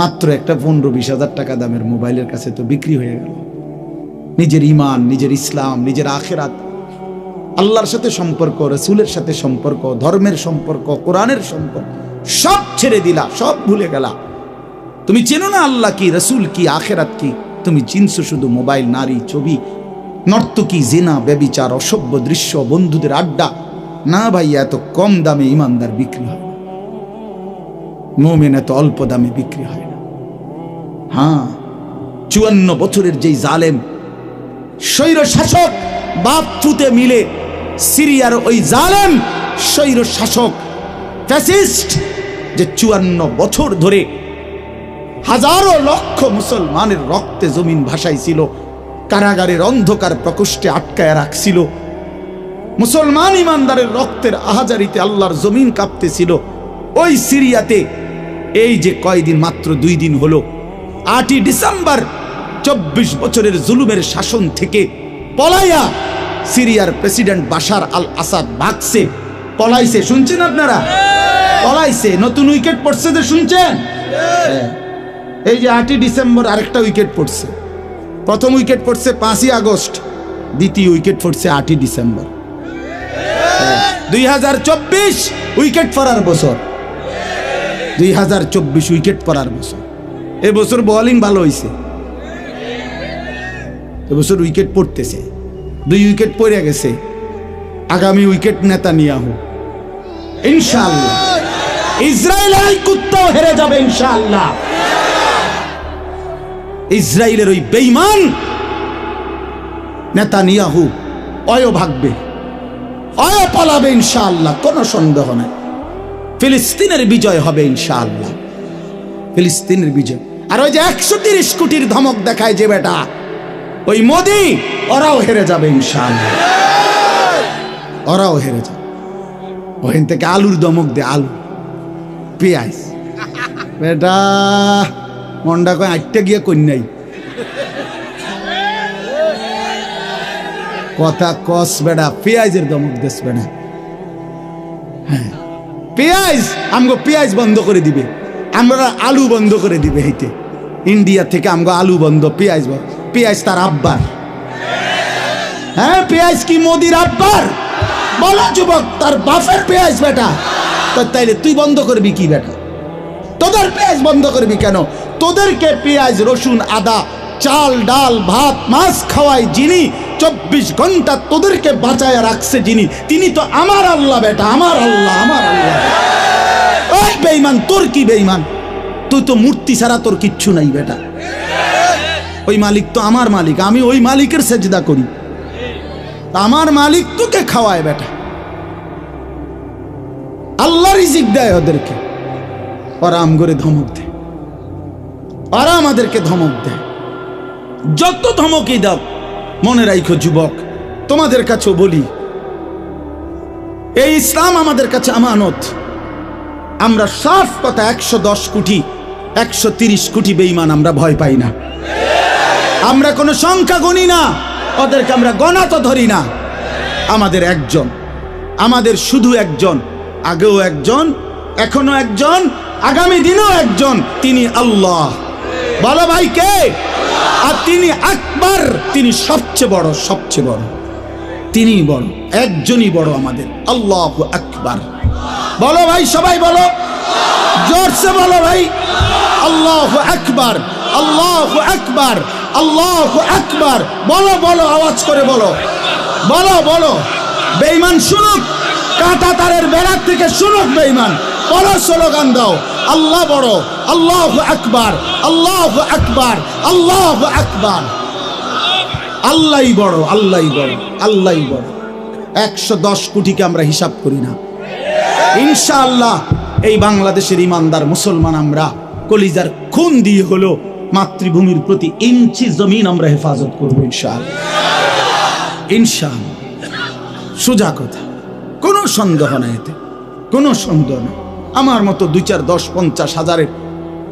মাত্র একটা 15-20,000 টাকা দামের মোবাইলের কাছে তো বিক্রি হয়ে গেল। নিজের ইমান, নিজের ইসলাম, নিজের আখিরাত, আল্লাহর সাথে সম্পর্ক, রাসূলের সাথে সম্পর্ক, ধর্মের সম্পর্ক, কোরআনের সম্পর্ক সব ছেড়ে দিলা, সব ভুলে গেলা। তুমি চেনো না আল্লাহ কি, রাসূল কি, আখিরাত কি? তুমি চিনছো শুধু মোবাইল, নারী, ছবি, নর্তকী, জিনা, ব্যভিচার, অসভ্য দৃশ্য, বন্ধুদের আড্ডা। না ভাই, এত কম দামে ইমানদার বিক্রি হয় না, মুমিন এত অল্প দামে বিক্রি হয় না। হ্যাঁ, 54 বছরের যেই জালেম স্বৈর শাসক বাপ ফুতে মিলে, সিরিয়ার ওই জালেম স্বৈর শাসক ফ্যাসিস্ট, যে 54 বছর ধরে হাজারো লক্ষ মুসলমানের রক্তে জমিন ভাসাইছিল, কারাগারের অন্ধকার প্রকোষ্ঠে আটকায় রাখছিল, মুসলমান ইমানদারের রক্তের আহাজারিতে আল্লাহর জমিন কাঁপতেছিল, ওই সিরিয়াতে এই যে কয়দিন, মাত্র 2 দিন হলো, 8ই ডিসেম্বর 24 বছরের জুলুমের শাসন থেকে পলাইয়া সিরিয়ার প্রেসিডেন্ট বাশার আল আসাদ ভাগছে, পলাইছে। শুনছেন আপনারা? পলাইছে। নতুন উইকেট পড়ছে, যে শুনছেন? এই যে 8ই ডিসেম্বর আরেকটা উইকেট পড়ছে। প্রথম উইকেট পড়ছে 5ই আগস্ট, দ্বিতীয় উইকেট পড়ছে 8ই ডিসেম্বর। 2024 উইকেট পড়ার বছর, 2024 উইকেট পড়ার বছর। এবছর বোলিং ভালো হয়েছে, এবছর উইকেট পড়তেছে। 2 উইকেট পড়ে গেছে, আগামী উইকেট নেতানিয়াহু ইনশাআল্লাহ। ইসরায়েলের এই কুত্তাও হেরে যাবে ইনশাআল্লাহ। ইসরায়েলের ওই বেঈমান নেতানিয়াহু অয় ভাগবে, অয় পালাবে ইনশাআল্লাহ, কোনো সন্দেহ নাই। ফিলিস্তিনের বিজয় হবে ইনশাআল্লাহ, ফিলিস্তিনের বিজয়। আর ওই যে 130 কোটির ধমক দেখায় যে বেটা, ওই মোদি, ওরাও হেরে যাবে ইনশাআল্লাহ, ওরাও হেরে যাবে। ওখান থেকে আলুর ধমক দে, আলু, পেঁয়াজ। বেটা মন্ডা কয় 8টা গিয়ে কন্যাই কথা কস বেটা, পেঁয়াজের ধমক দেশ বেটা। হ্যাঁ, পেঁয়াজ, আমগো পেঁয়াজ বন্ধ করে দিবে, আমরা আলু বন্ধ করে দিবে। হইতে ইন্ডিয়া থেকে আমগো আলু বন্ধ, পেঁয়াজ বন্ধ। পেঁয়াজ তার আব্বার। হ্যাঁ, পেঁয়াজ কি মোদির আব্বার? বলো যুবক, তার বাপের পেঁয়াজ বেটা। তো তাইলে তুই বন্ধ করবি কি বেটা? তোদের পেঁয়াজ বন্ধ করবি কেন? তোদেরকে পেঁয়াজ, রসুন, আদা, চাল, ডাল, ভাত, মাছ খাওয়াই যিনি, 24 ঘন্টা তোদেরকে বাঁচায় রাখছে যিনি, তিনি তো আমার আল্লাহ বেটা, আমার আল্লাহ, আমার আল্লাহ। ওই বেঈমান, তোর কি বেঈমান? তুই তো মূর্তি ছাড়া তোর কিচ্ছু নাই বেটা। ওই মালিক তো আমার মালিক, আমি ওই মালিকের সেজদা করি, আমার মালিক তোকে খাওয়ায় বেটা। আল্লাহ রিজিক দেয় ওদেরকে, ওরা আম করে ধমক দেয়, ওরা আমাদেরকে ধমক দেয়। যত ধমকই দাও, মনে রাখো যুবক, তোমাদের কাছেও বলি, এই ইসলাম আমাদের কাছে আমানত। আমরা সাফ কথা, 110 কোটি, 130 কোটি বেঈমান আমরা ভয় পাই না। আমরা কোনো সংখ্যা গণি না, ওদেরকে আমরা গণা তো ধরি না। আমাদের একজন, আমাদের শুধু একজন, আগেও একজন, এখনো একজন, আগামী দিনও একজন, তিনি আল্লাহ। বলো ভাই কে? আর তিনি আকবার, তিনি সবচেয়ে বড়, সবচেয়ে বড়, তিনি বড়, একজনই বড় আমাদের, আল্লাহু আকবার। বলো ভাই, সবাই বলো, জোরসে বলো ভাই, আল্লাহু আকবার, আল্লাহু আকবার, আল্লাহু আকবার। বলো বলো, আওয়াজ করে বলো, বলো বলো। বেঈমান শুনুক, কাঁটা তারের বেড়ার থেকে শুনুক বেঈমান, বড় স্লোগান দাও, আল্লাহ বড়, আল্লাহু আকবার, আল্লাহু আকবার, আল্লাহু আকবার। আল্লাহই বড়, আল্লাহই বড়, আল্লাহই বড়। 110 কোটিকে আমরা হিসাব করি না। ইনশাআল্লাহ এই বাংলাদেশের ইমানদার মুসলমান আমরা কলিজার খুন দিয়ে হলো মাতৃভূমির প্রতি ইঞ্চি জমিন আমরা হেফাজত করবো ইনশাআল্লাহ, ইনশাআল্লাহ। সোজা কথা, কোনো সন্দেহ নাই, এতে কোনো সন্দেহ নেই। আমার মতো 2, 4, 10, 50 হাজারের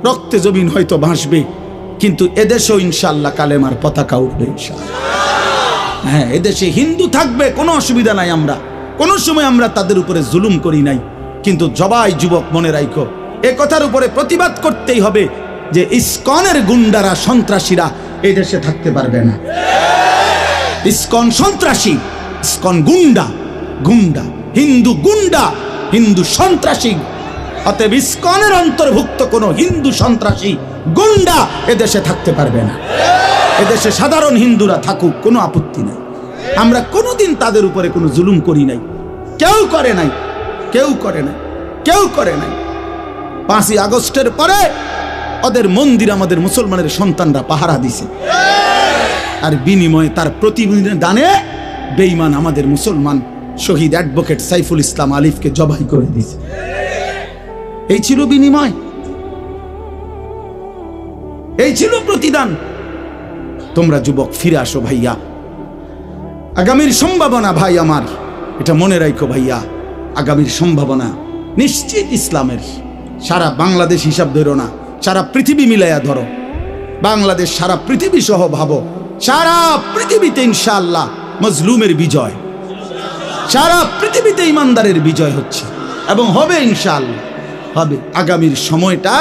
রক্তে জমিন হয়তো ভাসবে, কিন্তু এদেশেও ইনশাআল্লাহ কালেমার পতাকা উঠবে ইনশাআল্লাহ। হ্যাঁ, এদেশে হিন্দু থাকবে, কোনো অসুবিধা নাই। আমরা কোনো সময় আমরা তাদের উপরে জুলুম করি নাই, কিন্তু জবাই যুবক মনে রাখো, এ কথার উপরে প্রতিবাদ করতেই হবে যে ইসকনের গুন্ডারা, সন্ত্রাসীরা এই দেশে থাকতে পারবে না। ইসকন সন্ত্রাসী, ইসকন গুন্ডা, গুন্ডা হিন্দু, গুন্ডা হিন্দু সন্ত্রাসী। অতএব ইসকনের অন্তর্ভুক্ত কোন হিন্দু সন্ত্রাসী গুন্ডা এদেশে থাকতে পারবে না। এদেশে সাধারণ হিন্দুরা থাকুক, কোনো আপত্তি নাই। আমরা কোনোদিন তাদের উপরে কোনো জুলুম করি নাই, কেউ করে নাই, কেউ করে নাই, কেউ করে নাই। 5ই আগস্টের পরে ওদের মন্দির আমাদের মুসলমানের সন্তানরা পাহারা দিছে, আর বিনিময়ে তার প্রতিদানে বেঈমান আমাদের মুসলমান শহীদ অ্যাডভোকেট সাইফুল ইসলাম আলিফকে জবাই করে দিয়েছে। এই ছিল বিনিময়, এই ছিল প্রতিদান। তোমরা যুবক ফিরে আসো ভাইয়া, আগামীর সম্ভাবনা ভাই আমার, এটা মনে রাখো ভাইয়া, আগামীর সম্ভাবনা নিশ্চিত ইসলামের। সারা বাংলাদেশ হিসাব ধরো না, সারা পৃথিবী মিলাইয়া ধরো। বাংলাদেশ সারা পৃথিবী সহ ভাবো, সারা পৃথিবীতে ইনশাআল্লাহ মজলুমের বিজয়, সারা পৃথিবীতে ইমানদারের বিজয় হচ্ছে এবং হবে ইনশাআল্লাহ, হবে। আগামীর সময়টা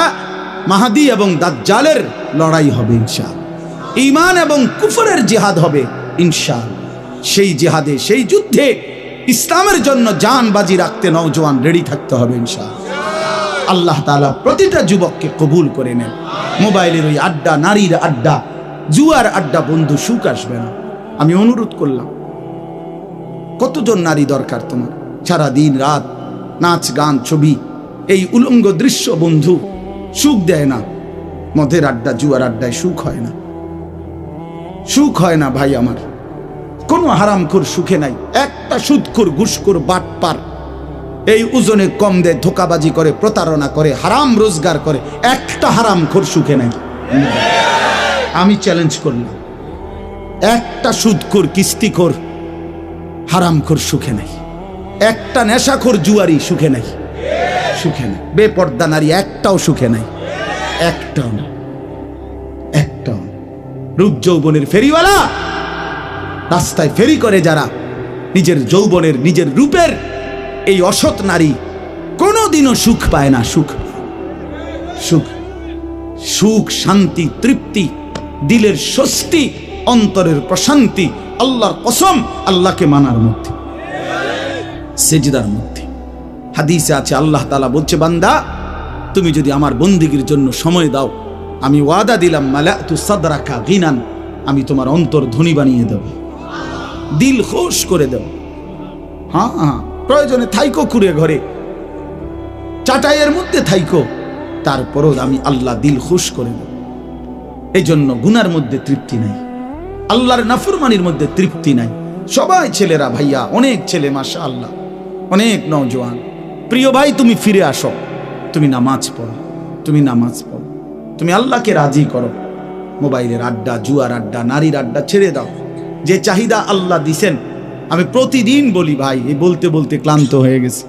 মাহাদি এবং দাজ্জালের লড়াই হবে ইনশাআল্লাহ। ঈমান এবং কুফরের জিহাদ হবে ইনশাআল্লাহ। সেই জিহাদে, সেই যুদ্ধে ইসলামের জন্য জান বাজি রাখতে নওজোয়ান রেডি থাকতে হবে ইনশাআল্লাহ। আল্লাহ তাআলা প্রতিটা যুবককে কবুল করে নেন। মোবাইলের ওই আড্ডা, নারীর আড্ডা, জুয়ার আড্ডা বন্ধু, সুখ আসবে না। আমি অনুরোধ করলাম, কতজন নারী দরকার তোমার? সারা দিন রাত নাচ গান ছবি, এই উলঙ্গ দৃশ্য বন্ধু সুখ দেয় না। মদের আড্ডা, জুয়ার আড্ডায় সুখ হয় না, সুখ হয় না ভাই আমার। কোনো হারামখোর সুখে নাই। একটা সুদখোর, ঘুষখোর, বাটপার এই ওজনে কম দেয়, ধোকাবাজি করে, প্রতারণা করে, হারাম রোজগার করে, একটা হারামখোর সুখে নাই। আমি চ্যালেঞ্জ করলাম, একটা সুদখোর, কিস্তিখোর, হারামখোর সুখে নাই। একটা নেশাখোর জুয়ারি সুখে নাই, সুখে নাই। বেপর্দা নারী একটাও সুখে নাই, একটাও না, একটাও না। রূপ যৌবনের ফেরিওয়ালা, রাস্তায় ফেরি করে যারা, নিজের যৌবনের, নিজের রূপের এই অসৎ নারী কোনোদিনও সুখ পায় না। সুখ, সুখ, সুখ, শান্তি, তৃপ্তি, দিলের স্বস্তি, অন্তরের প্রশান্তি আল্লাহর কসম আল্লাহকে মানার মধ্যে, সেজদার মধ্যে। হাদিসে আছে, আল্লাহ তাআলা বলছে, বান্দা তুমি যদি আমার বন্দিগির জন্য সময় দাও, আমি ওয়াদা দিলাম, মালাতু সাদরাকা গিনান, আমি তোমার অন্তর ধনী বানিয়ে দেব, দিল খুশ করে দেব। হ্যাঁ হ্যাঁ, প্রয়োজনে থাইকো কুড়ে ঘরে, চাটাইয়ের মধ্যে থাইকো, তারপরও আমি আল্লাহ দিল খুশ করে দেব। এই জন্য গুনার মধ্যে তৃপ্তি নাই, আল্লাহর নাফরমানির মধ্যে তৃপ্তি নাই। সবাই ছেলেরা, ভাইয়া, অনেক ছেলে মাশাআল্লাহ, অনেক নওজোয়ান। প্রিয় ভাই, তুমি ফিরে আসো, তুমি নামাজ পড়ো, তুমি নামাজ পড়ো, তুমি আল্লাহকে রাজি করো। মোবাইলের আড্ডা, জুয়ার আড্ডা, নারীর আড্ডা ছেড়ে দাও। যে চাহিদা আল্লাহ দিছেন, আমি প্রতিদিন বলি ভাই, এই বলতে বলতে ক্লান্ত হয়ে গেছে।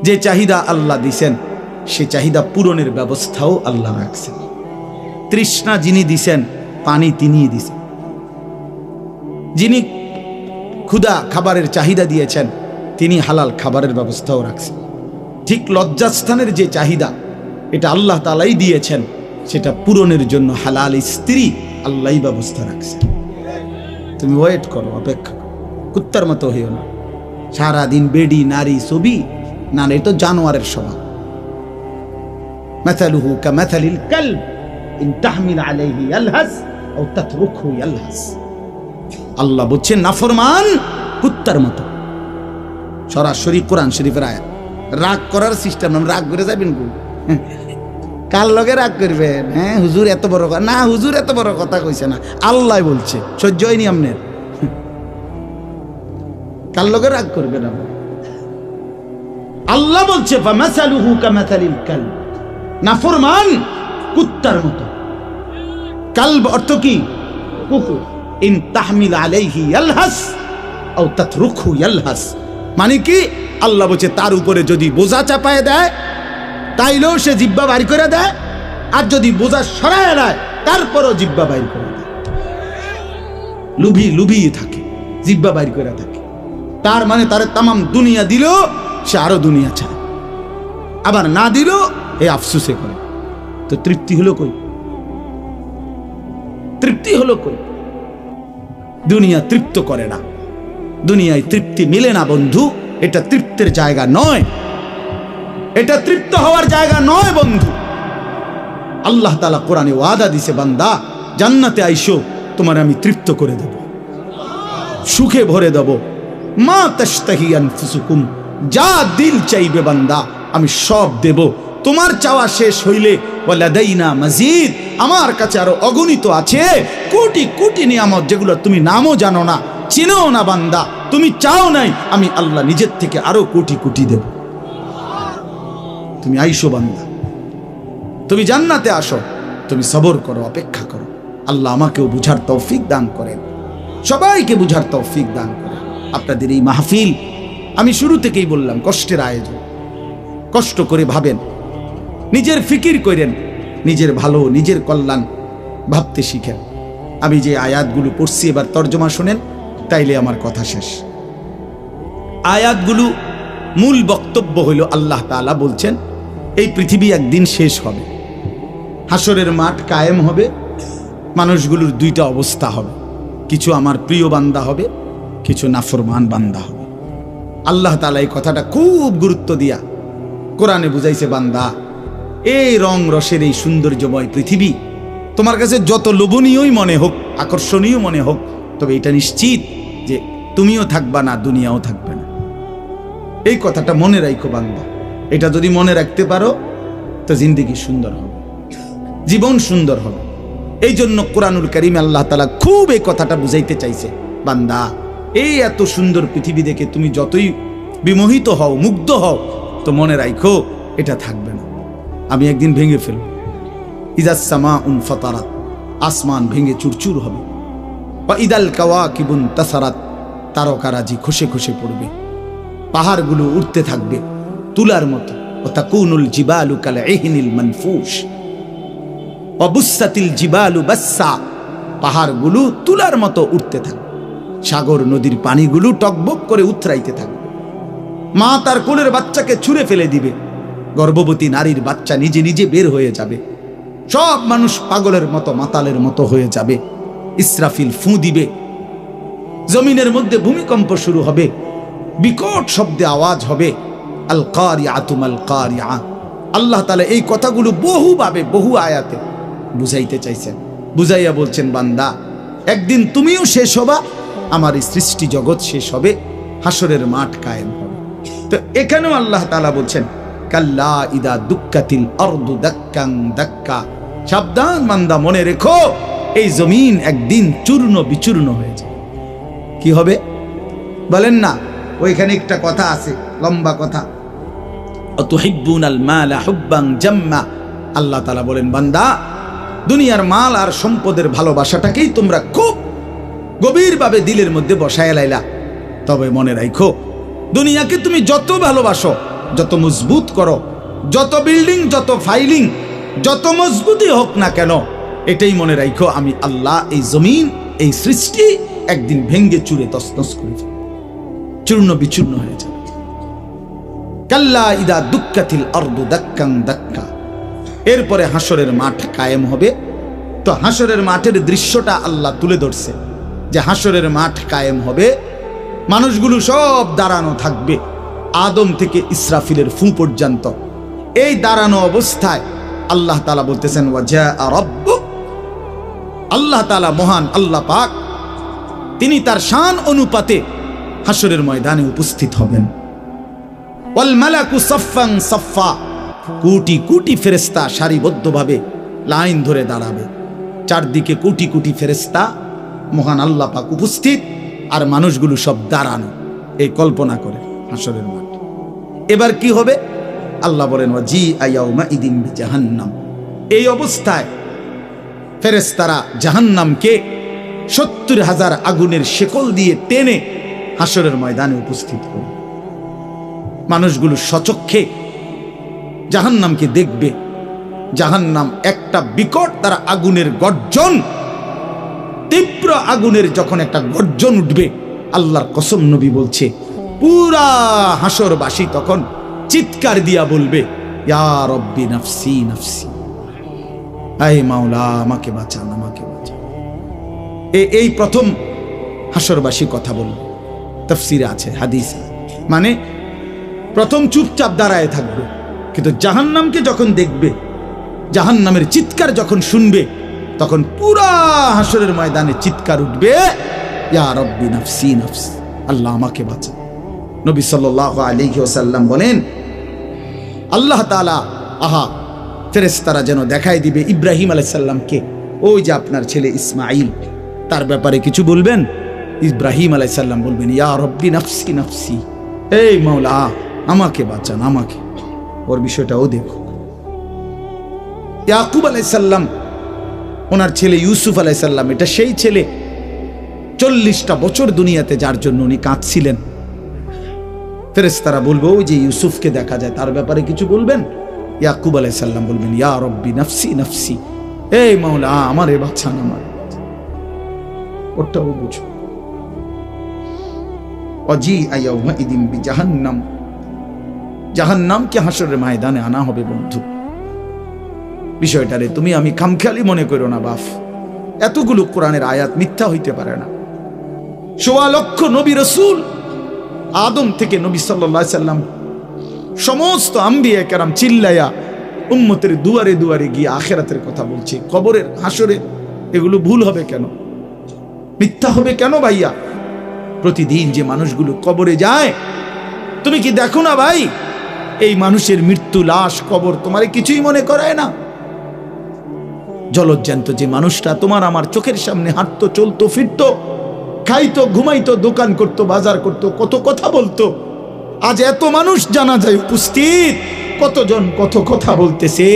যে চাহিদা আল্লাহ দিছেন, সে চাহিদা পূরণের ব্যবস্থাও আল্লাহ রাখছেন। তৃষ্ণা যিনি দিছেন, পানি তিনিই দিছেন। যিনি ক্ষুধা, খাবারের চাহিদা দিয়েছেন, তিনি হালাল খাবারের ব্যবস্থাও রাখছেন। ঠিক লজ্জাস্থানের যে চাহিদা, এটা আল্লাহ তাআলাই দিয়েছেন, সেটা পূরণের জন্য হালাল স্ত্রী আল্লাহই ব্যবস্থা রাখছেন। তুমি ওয়েট করো, অপেক্ষা করো, কুত্তার মতো হইও না। সারাদিন বেডি, নারী, ছবি, না, এটা জানোয়ারের স্বভাব। মাথালুহু কামাথালিল কালব ইন তাহমিল আলাইহি ইয়ালহাস আও তাতরুকহু ইয়ালহাস। আল্লাহ বলছেন নাফরমান কুত্তার মতো, সরাসরি কোরআন শরীফের আয়াত। রাগ করার সিস্টেম, রাগ করে যাবেন কো? কার লগে রাগ করবেন? হ্যাঁ, হুজুর এত বড় কথা না, হুজুর এত বড় কথা কইছে না, আল্লাহ বলছে, সহ্য হয়নি আপনার? কার লগে রাগ করবেন আপনি? আল্লাহ বলছে ফামাসালুহু কামাসালিল কালব, নাফরমান কুত্তার মতো। কালব অর্থ কি? কুকুর। ইন তাহমিল আলাইহি ইয়ালহাস আও তাতরুকহু ইয়ালহাস, মানে কি? আল্লাহ বলছে তার উপরে যদি বোঝা চাপায় দেয় তাইলেও সে জিহ্বা বাইর করে দেয়, আর যদি বোঝা সরায় দেয় তারপরও জিহ্বা বাইর করে দেয়। লুভিয়ে থাকে, জিহ্বা বাইর করে থাকে। তার মানে তার তামাম দুনিয়া দিলেও সে আরো দুনিয়া চায়, আবার না দিলেও এই আফসোসে করে। তো তৃপ্তি হলো কই? তৃপ্তি হলো কই? দুনিয়া তৃপ্ত করে না, দুনিয়ায় তৃপ্তি মিলে না বন্ধু। এটা তৃপ্তের জায়গা নয়, এটা তৃপ্ত হওয়ার জায়গা নয় বন্ধু। আল্লাহ তাআলা কোরআনে ওয়াদা দিছে, বান্দা জান্নাতে আইসো, তোমার আমি তৃপ্ত করে দেব, সুখে ভরে দেব। মা তাশতাহি আনফুসুকুম, যা দিল চাইবে বান্দা আমি সব দেব। তোমার চাওয়া শেষ হইলে ওয়ালাদাইনা মাজিদ, আমার কাছে আরো অগণিত আছে কোটি কোটি নিয়ামত, যেগুলো তুমি নামও জানো না, চিনো না বান্দা। তুমি চাও নাই, আমি আল্লাহ নিজের থেকে আরো কোটি কোটি দেব। তুমি আইসো বান্দা, তুমি জান্নাতে আসো, তুমি সবর করো, অপেক্ষা করো। আল্লাহ আমাকেও বুঝার তৌফিক দান করেন, সবাইকে বুঝার তৌফিক দান করেন। আপনাদের এই মাহফিল আমি শুরু থেকেই বললাম কষ্টের আয়োজন। কষ্ট করে ভাবেন, নিজের ফিকির করেন, নিজের ভালো নিজের কল্যাণ ভাবতে শিখেন। আমি যে আয়াতগুলো পড়ছি এবার তর্জমা শুনেন, তাইলে আমার কথা শেষ। আয়াতগুলো মূল বক্তব্য হইল আল্লাহ তাআলা বলছেন এই পৃথিবী একদিন শেষ হবে, হাসরের মাঠ কায়েম হবে, মানুষগুলোর দুইটা অবস্থা হবে, কিছু আমার প্রিয় বান্দা হবে, কিছু নাফরমান বান্দা হবে। আল্লাহ তাআলা এই কথাটা খুব গুরুত্ব দিয়া কোরআনে বুঝাইছে, বান্দা এই রং রসের এই সৌন্দর্যময় পৃথিবী তোমার কাছে যত লোভনীয়ই মনে হোক, আকর্ষণীয় মনে হোক, তবে এটা নিশ্চিত যে তুমিও থাকবা না, দুনিয়াও থাকবে না। এই কথাটা মনে রাখো বান্দা। এটা যদি মনে রাখতে পারো তো জিন্দেগি সুন্দর হবে, জীবন সুন্দর হবে। এই জন্য কোরআনুল কারীমে আল্লাহ তাআলা খুব এই কথাটা বুঝাইতে চাইছে, বান্দা এই এত সুন্দর পৃথিবী দেখে তুমি যতই বিমোহিত হও, মুগ্ধ হও, তো মনে রাখো এটা থাকবে না, আমি একদিন ভেঙে ফেলব। ইজাস সামাউন ফাতারাত, আসমান ভেঙে চুরচুর হবে। বা ইদাল কাওয়াকিবুন তাসারাত, তারকারাজি খসে খসে পড়বে, পাহাড়গুলো উঠতে থাকবে তুলার মতো। ও তাকুনুল জিবালু কাল ইহনিল মানফুস, ওয়া বুসাতিল জিবালু বাসসা, পাহাড়গুলো তুলার মতো উঠতে থাকবে, সাগর নদীর পানিগুলো টকবক করে উথরাইতে থাকবে। মা তার কোলের বাচ্চাকে ছুঁড়ে ফেলে দিবে, গর্ভবতী নারীর বাচ্চা নিজে নিজে বের হয়ে যাবে, সব মানুষ পাগলের মতো মাতালের মতো হয়ে যাবে। ইসরাফিল ফু দিবে, জমিনের মধ্যে ভূমিকম্প শুরু হবে, বিকট শব্দে আওয়াজ হবে। আল কারিআতু মাল কারিআ। আল্লাহ তাআলা এই কথাগুলো বহুভাবে বহু আয়াতে বুঝাইতে চাইছেন, বুঝাইয়া বলছেন, বান্দা একদিন তুমিও শেষ হবা, আমার এই সৃষ্টি জগৎ শেষ হবে, হাসরের মাঠ কায়েম হবে। তো এখানেও আল্লাহ তাআলা বলছেন, কাল্লা ইদা দুক্কাতিল আরদু দাক্কান দাক্কা, সাবধান বান্দা, মনে রেখো এই জমিন একদিন চূর্ণ বিচূর্ণ হয়ে যাবে। কি হবে বলেন না? ওইখানে একটা কথা আছে, লম্বা কথা, অতুহিব্বুনাল মালা হুব্বান জাম্মা। আল্লাহ তাআলা বলেন, বান্দা দুনিয়ার মাল আর সম্পদের ভালোবাসাটাকেই তোমরা খুব গভীরভাবে দিলের মধ্যে বসায় লাইলা। তবে মনে রাখো, দুনিয়াকে তুমি যত ভালোবাসো, যত মজবুত করো, যত বিল্ডিং, যত ফাইলিং, যত মজবুতই হোক না কেন, এটাই মনে রাখো আমি আল্লাহ এই জমিন, এই সৃষ্টি একদিন ভেঙ্গে চুরে তছনছ করে যাবে, চূর্ণ বিচূর্ণ হয়ে যাবে। কাল্লা ইদা দুক্কাতিল আরদু দাক্কান দাক্কা। এরপরে হাসরের মাঠ কায়েম হবে। তো হাসরের মাঠের দৃশ্যটা আল্লাহ তুলে ধরছে যে হাসরের মাঠ কায়েম হবে, মানুষগুলো সব দাঁড়ানো থাকবে, আদম থেকে ইসরাফিলের ফু পর্যন্ত। এই দাঁড়ানো অবস্থায় আল্লাহ তাআলা বলতেছেন, ওয়াজা রাব্বুক, আল্লাহ তাআলা মহান আল্লাহ পাক, তিনি তার শান অনুপাতে হাসরের ময়দানে উপস্থিত হবেন। ওয়াল মালাকু সাফফান সাফফা, কোটি কোটি ফেরেশতা সারিবদ্ধভাবে লাইন ধরে দাঁড়াবে, চারদিকে কোটি কোটি ফেরেশতা, মহান আল্লাহ পাক উপস্থিত, আর মানুষগুলো সব দাঁড়ানো। এই কল্পনা করে হাসরের মাঠ। এবার কি হবে? আল্লাহ বলেন ওয়াজি আয়াউমা ইদিন বিজাহান্নাম, এই অবস্থায় ফেরেশতারা জাহান্নামকে 70,000 আগুনের শেকল দিয়ে টেনে হাসরের ময়দানে উপস্থিত করবে। মানুষগুলো সচক্ষে জাহান্নামকে দেখবে। জাহান্নাম একটা বিকট তারা আগুনের গর্জন, তীব্র আগুনের যখন একটা গর্জন উঠবে, আল্লাহর কসম নবী বলছে পুরা হাসরবাসী তখন চিৎকার দিয়া বলবে ইয়া রব্বি নাফসি নাফসি, আয় মাওলা আমাকে বাঁচান, আমাকে বাঁচান। এই প্রথম হাসরবাসী কথা বলবে, তাফসিরে আছে, হাদিস। মানে প্রথম চুপচাপ দাঁড়ায় থাকবে, কিন্তু জাহান্নামকে যখন দেখবে, জাহান্নামের চিৎকার যখন শুনবে, তখন পুরা হাসরের ময়দানে চিৎকার উঠবে ইয়া রব্বি নাফসি নাফসি, আল্লাহ আমাকে বাঁচান। নবী সাল্লাল্লাহু আলাইহি ওয়াসাল্লাম বলেন আল্লাহ তাআলা ফেরেশতারা যেন দেখায় দিবে ইব্রাহিম আলাইহিস সালামকে, ওই যে আপনার ছেলে ইসমাঈল, তার ব্যাপারে কিছু বলবেন। ইব্রাহিম আলাইহিস সালাম বলবেন ইয়া রব্বি নাফসি নাফসি, এই মাওলা আমাকে বাঁচান, আমাকে। ওর বিষয়টাও দেখো। ইয়াকুব আলাইহিস সালাম, ওনার ছেলে ইউসুফ আলাইহিস সালাম, এটা সেই ছেলে 40টা বছর দুনিয়াতে যার জন্য উনি কাঁদছিলেন। ফেরেশতারা বলবে ওই যে ইউসুফকে দেখা যায়, তার ব্যাপারে কিছু বলবেন। ইয়াকুব আলাইহিস সালাম বলবেন ইয়া রব্বি নাফসি নাফসি, এই মাওলা আমারে বাঁচান, আমার। ওটাও বুঝো। অজি আয়াউমা ইদিন বিজাহান্নাম, জাহান্নামকে হাসরের ময়দানে আনা হবে। বন্ধু, বিষয়টারে তুমি আমি খামখেয়ালি মনে করো না বাপ। এতগুলো কোরআনের আয়াত মিথ্যা হইতে পারে না। 1.25 লক্ষ নবী রাসূল, আদম থেকে নবী সাল্লাল্লাহু আলাইহি সাল্লাম, সমস্ত আম্বিয়া কেরাম চিল্লায়া উম্মতের দুয়ারে দুয়ারে গিয়ে আখিরাতের কথা বলছে, কবরের, হাসরের। এগুলো ভুল হবে কেন? মিথ্যা হবে কেন ভাইয়া? প্রতিদিন যে মানুষগুলো কবরে যায়, তুমি কি দেখো না ভাই, এই মানুষের মৃত্যু, লাশ, কবর তোমারে কিছুই মনে করায় না? জলজ্জান্ত যে মানুষটা তোমার আমার চোখের সামনে হাঁটতো, চলতো, ফিরতো, খাইতো, ঘুমাইতো, দোকান করতো, বাজার করতো, কত কথা বলতো, আজ এত মানুষ জানাজায় উপস্থিত, কতজন কত কথা বলতেছে,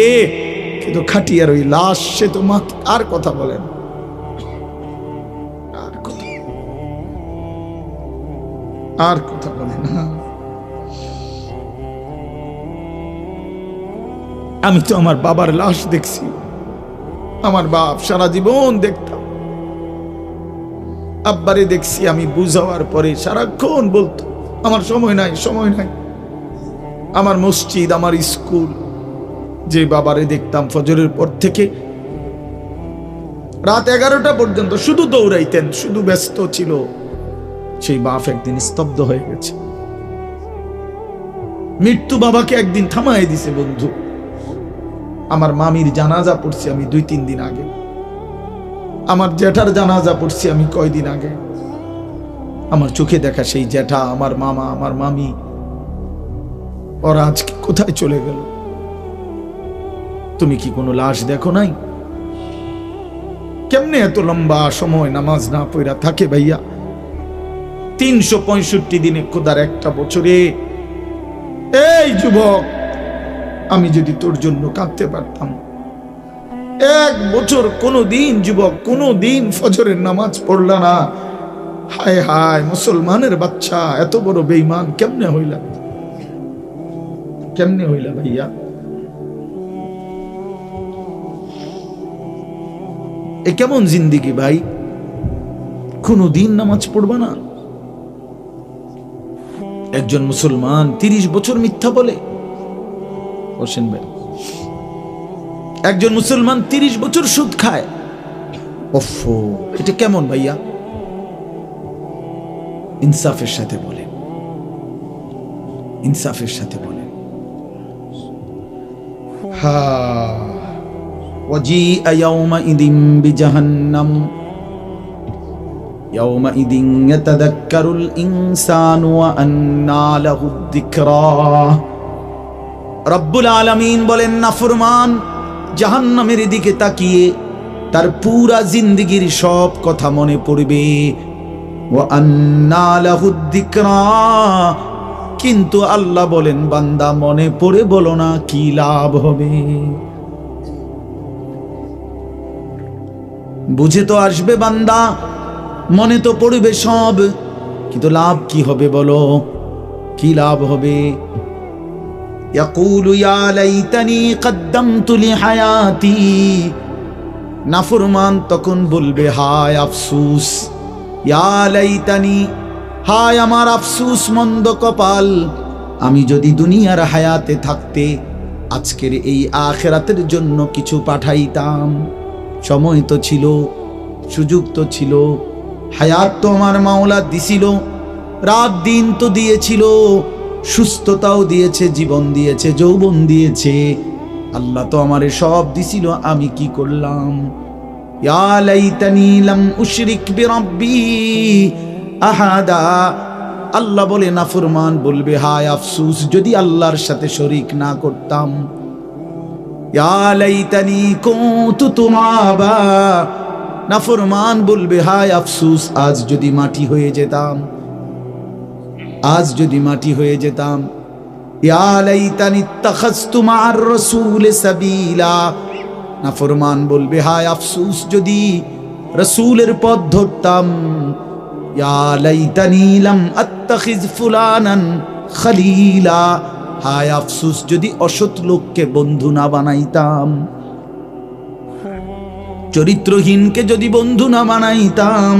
কিন্তু খাটিয়ার ওই লাশ, সে তো আর কথা বলেন, আর কথা বলে না। আমি তো আমার বাবার লাশ দেখছি, আমার বাপ সারা জীবন দেখতাম, আব্বারে দেখছি আমি বুঝাওয়ার পরে সারাক্ষণ বলতো আমার সময় নাই, সময় নাই। আমার মসজিদ, আমার স্কুল, যে বাবারে দেখতাম ফজরের পর থেকে রাত 11টা পর্যন্ত শুধু দৌড়াইতেন, শুধু ব্যস্ত ছিল, সেই বাপ একদিন স্তব্ধ হয়ে গেছে। মৃত্যু বাবাকে একদিন থামাই দিছে। বন্ধু, আমার মামির জানাজা পড়ছি আমি 2-3 দিন আগে, আমার জ্যাঠার জানাজা পড়ছি আমি কয়দিন আগে। আমার চোখে দেখা সেই জ্যাঠা, আমার মামা, আমার মামি, ওরা আজকে কোথায় চলে গেল? তুমি কি কোনো লাশ দেখো নাই? কেমনে এত লম্বা সময় নামাজ না পড়া থাকে ভাইয়া? 365 দিনে, খোদার একটা বছরে। এই যুবক, আমি যদি তোর জন্য কাঁদতে পারতাম, 1 বছর কোনো দিন যুবক, কোনো দিন ফজরের নামাজ পড়লা না, হায় হায় মুসলমানের বাচ্চা, এত বড় বেঈমান কেমনে হইলা? কেমনে হইলা ভাইয়া? এ কেমন জিন্দিগি ভাই? কোনো দিন নামাজ পড়বা না? একজন মুসলমান 30 বছর মিথ্যা বলে। হোসেন ভাই, একজন মুসলমান 30 বছর সুদ খায়। ওফো, এটা কেমন ভাইয়া? ইনসাফের সাথে বলেন, ইনসাফের সাথে বলেন। হা ওয়াজিআ ইয়াউমাইদিন বিজাহান্নাম, ইয়াউমাইদিন ইয়াতাযাক্কারুল ইনসানু ওয়া আন্না লাহুদ যিকরা। রব্বুল আলামিন বলেন, নাফরমান জাহান্নামের দিকে তাকিয়ে তার পুরা জিন্দেগীর সব কথা মনে পড়বে। ওয়া আন্না লাহুদ যিকরা, কিন্তু আল্লাহ বলেন, বান্দা মনে পড়ে বলো না কি লাভ হবে। বুঝে তো আসবে বান্দা, মনে তো পড়বে সব, কিন্তু লাভ কি হবে বলো, কি লাভ হবে? ইয়াকুলু ইয়া লাইতানি কদ্দামতু লিহায়াতি, নাফরমান তখন বলবে, হায় আফসোস, ইয়া লাইতানি, হায় আমার আফসোস, মন্দ কপাল, আমি যদি দুনিয়ার হায়াতে থাকতে আজকের এই আখিরাতের জন্য কিছু পাঠাইতাম। সময় তো ছিল, সুযোগ তো ছিল, হায়াত তো আমার মাওলা দিছিল, রাত দিন তো দিয়েছিল, সুস্থতাও দিয়েছে, জীবন দিয়েছে, যৌবন দিয়েছে, আল্লাহ তো আমারে সব দিছিল, আমি কি করলাম? ইয়া লাইতানি লাম উশরিক বিরাব্বি আহাদা, আল্লাহ বলে, নাফরমান বলবে, হায় আফসোস, যদি আল্লাহর সাথে শরীক না করতাম। ইয়া লাইতানি কুনতু তুরাবা, নাফরমান বলবে, হায় আফসোস, আজ যদি মাটি হয়ে যেতাম, আজ যদি মাটি হয়ে যেতাম। ইয়া লাইতানি ইত্তাখাযতু মা'আর রাসূলি সাবিলা, নাফরমান বলবে, হায় আফসোস, যদি রাসূলের পথ ধরতাম। ইয়া লাইতানি লাম আত্তাখিয ফুলানান খলীলা, হায় আফসোস, যদি অসৎ লোককে বন্ধু না বানাইতাম, চরিত্রহীনকে যদি বন্ধু না বানাইতাম,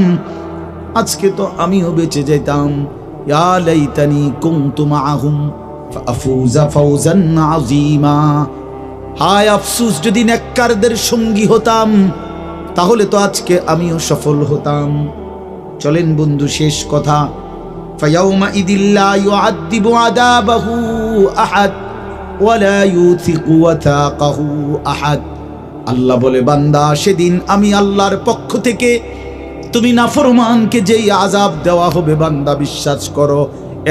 আজকে তো আমিও বেঁচে যেতাম। ইয়া লাইতানি কুনতু মা'আহুম ফাআফুযা ফাওজান আযীমা, হায় আফসোস, যদি নেককারদের সঙ্গী হতাম, তাহলে তো আজকে আমিও সফল হতাম। চলেন বন্ধু, শেষ কথা, ফায়াউমা ইদিল্লা ইউআদ্দিবু আযাবাহু আহাদ ওয়া লা ইউথিকু ওয়াথাকাহু আহাদ। আল্লাহ বলে, বান্দা, সেদিন আমি আল্লাহর পক্ষ থেকে তুমি নাফরমানকে যেই আযাব দেওয়া হবে, বান্দা বিশ্বাস করো,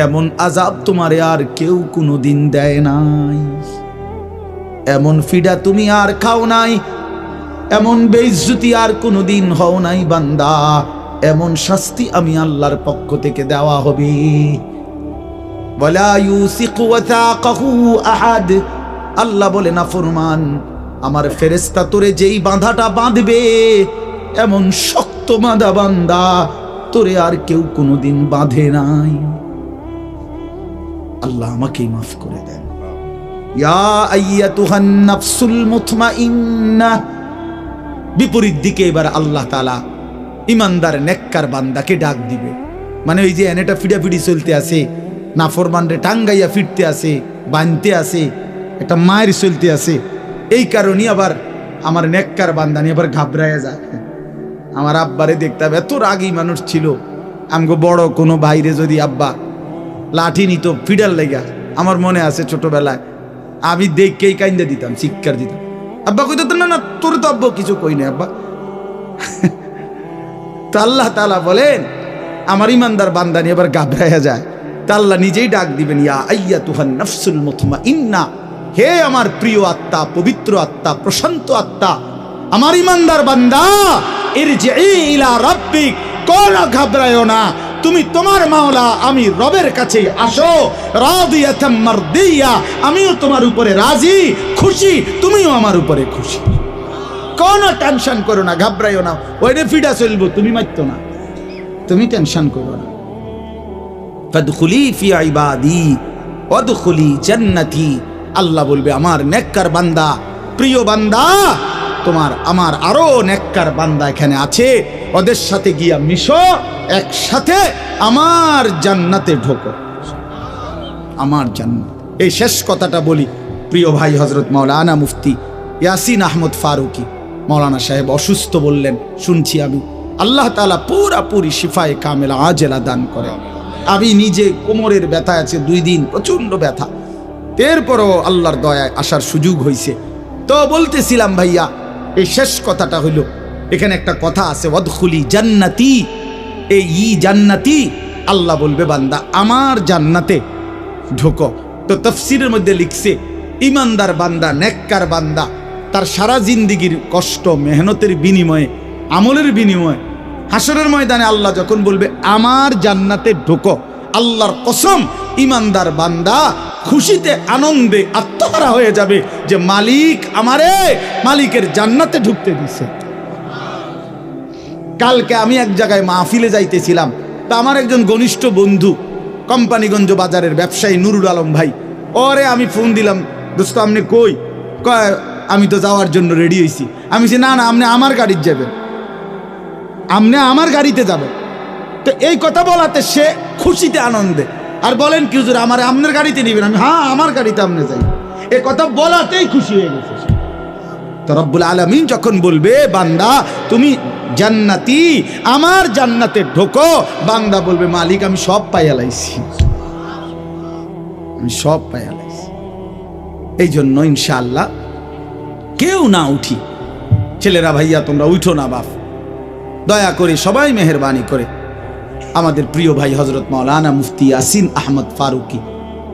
এমন আযাব তোমারে আর কেউ কোনোদিন দেয় নাই, এমন ফিডা তুমি আর খাও নাই, এমন বেইজ্জতি আর কোনোদিন হও নাই বান্দা, এমন শাস্তি আমি আল্লাহর পক্ষ থেকে দেওয়া হবে। ওয়ালা ইউসিকু ওয়াথাকাহু আহাদ, আল্লাহ বলে, নাফরমান, আমার ফেরেশতা তোরে যেই বাঁধাটা বাঁধবে, এমন শক্ত বাঁধা বান্দা তোরে আর কেউ কোনোদিন বাঁধে নাই। আল্লাহ আমাকেই মাফ করে দেন। ইয়া আইয়াতুহান নাফসুল মুতমাইন্নাহ, বিপরীত দিকে এবার আল্লাহ তাআলা ইমানদার নেককার বান্দাকে ডাক দিবে। মানে ওই যে এনেটা ফিডাফিডি চলতে আছে, নাফরমানরে টাঙ্গাইয়া ফিরতে আছে, বানতে আছে, একটা মায়ের চলতে আছে, এই কারণে আবার আমার নেককার বান্দা নিয়ে আবার ঘাবড়াইয়া যায়। আমার আব্বারে দেখতাম, এত রাগী মানুষ ছিল, আমগো বড় কোনো বাইরে যদি আব্বা লাঠি নিত ফিডার লেগা, আমার মনে আছে ছোটবেলায় আমি দেখকেই কাইন্দা দিতাম, চিৎকার দিতাম। আব্বা কইতো, না না তোর তো আব্বা কিছু কই না আব্বা। তো আল্লাহ তাআলা বলেন, আমার ইমানদার বান্দা নিয়ে আবার ঘাবড়াইয়া যায়, তা আল্লাহ নিজেই ডাক দিবেন, ইয়া আইয়াতুহান নাফসুল মুতমাইন্না, হে আমার প্রিয় আত্মা, পবিত্র আত্মা, প্রশান্ত আত্মা, আমার ইমানদার বান্দা, ইরজিই ইলা রাব্বিক, কোন ঘাবড়ায়ো না, তুমি তোমার মাওলা আমি রবের কাছে আসো, রাদিয়াতাম মারদিয়া, আমিও তোমার উপরে রাজি, খুশি, তুমিও আমার উপরে খুশি। কোনো টেনশন করো না, ঘাবড়াইও না, ওইটা ফিডা চলবো, তুমি মারতো না, তুমি টেনশন করো না। ফাদখুলি ফি ইবাদি ওয়াদখুলি জান্নাতি, আল্লাহ বলবে, আমার নেককার বান্দা, প্রিয় বান্দা, তোমার আমার আরো নেককার বান্দা এখানে আছে, ওদের সাথে গিয়া মিশো, একসাথে আমার জান্নাতে ঢোকো, আমার জান্নাত। এই শেষ কথাটা বলি, প্রিয় ভাই হযরত মাওলানা মুফতি ইয়াসিন আহমদ ফারুকি মাওলানা সাহেব অসুস্থ বললেন, শুনছি আমি, আল্লাহ তাআলা পুরাপুরি শিফায়ে কামেলা আজেলা দান করে। আমি নিজে কোমরের ব্যথা আছে 2 দিন, প্রচন্ড ব্যথা, এরপরও আল্লাহর দয়ায় আসার সুযোগ হয়েছে। তো বলতেছিলাম ভাইয়া, এই শেষ কথাটা হইল, এখানে একটা কথা আছে, ওয়াদখুলি জান্নাতি, এই জান্নাতি, আল্লাহ বলবে বান্দা আমার জান্নাতে ঢোকো। তো তাফসীরের মধ্যে লিখছে ইমানদার বান্দা, নেককার বান্দা তার সারা জিন্দিগির কষ্ট মেহনতের বিনিময়ে, আমলের বিনিময়ে হাসরের ময়দানে আল্লাহ যখন বলবে আমার জান্নাতে ঢোকো, আল্লাহর কসম ইমানদার বান্দা খুশিতে আনন্দে আত্মহারা হয়ে যাবে যে মালিক আমারে মালিকের জান্নাতে ঢুকতে দিছে। কালকে আমি এক জায়গায় মাহফিলে যাইতেছিলাম, তা আমার একজন ঘনিষ্ঠ বন্ধু কোম্পানিগঞ্জ বাজারের ব্যবসায়ী নুরুল আলম ভাই, ওরে আমি ফোন দিলাম, দোস্ত আপনি কই? কয় আমি তো যাওয়ার জন্য রেডি হয়েছি। আমি বলছি না না, আপনি আমার গাড়িতে যাবেন, আপনি আমার গাড়িতে যাবেন। তো এই কথা বলাতে সে খুশিতে আনন্দে, আর বলেন কি হুজুর আমার আপনার গাড়িতে নিবেন? আমি হ্যাঁ আমার গাড়িতে আপনি যাই। এ কথা বলাতেই খুশি হয়ে গেছে। তো রব্বুল আলামিন যখন বলবে বান্দা তুমি জান্নাতি, আমার জান্নাতে ঢোকো, বান্দা বলবে মালিক আমি সব পাইয়া লাইছি, আমি সব পাইয়া লাইছি। এই জন্য ইনশাআল্লাহ কেউ না উঠি, ছেলেরা ভাইয়া তোমরা উঠো না বাপ, দয়া করে সবাই মেহেরবানি করে আমাদের প্রিয় ভাই হযরত মাওলানা মুফতি ইয়াসিন আহমদ ফারুকি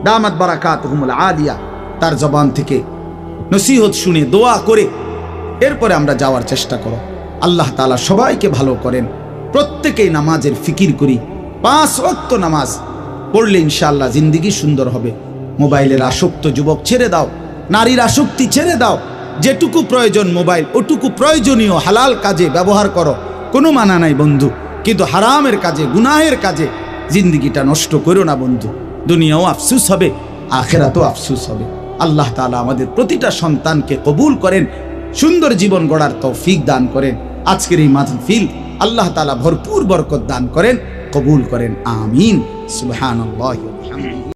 দামাত বারাকাতুহুমুল আলিয়া তার জবান থেকে নসিহত শুনে দোয়া করে এরপরে আমরা যাওয়ার চেষ্টা করো। আল্লাহ তাআলা সবাইকে ভালো করেন, প্রত্যেকেই নামাজের ফিকির করি, 5 ওয়াক্ত নামাজ পড়লে ইনশাআল্লাহ জিন্দেগি সুন্দর হবে। মোবাইলের আসক্ত যুবক ছেড়ে দাও, নারীর আসক্তি ছেড়ে দাও, যেটুকু প্রয়োজন মোবাইল ওটুকু প্রয়োজনীয় হালাল কাজে ব্যবহার করো, কোনো মানা নাই বন্ধু, কিন্তু হারামের কাজে গুনাহের কাজে জিন্দেগিটা নষ্ট করো না বন্ধু। দুনিয়াও আফসুস হবে, আখিরাতেও আফসুস হবে। আল্লাহ তাআলা আমাদের প্রতিটা সন্তানকে কবুল করেন, সুন্দর জীবন গড়ার তৌফিক দান করেন। আজকের এই মাহফিল আল্লাহ তাআলা ভরপুর বরকত দান করেন, কবুল করেন, আমিন। সুবহানাল্লাহি ওয়া বিহামদিহি।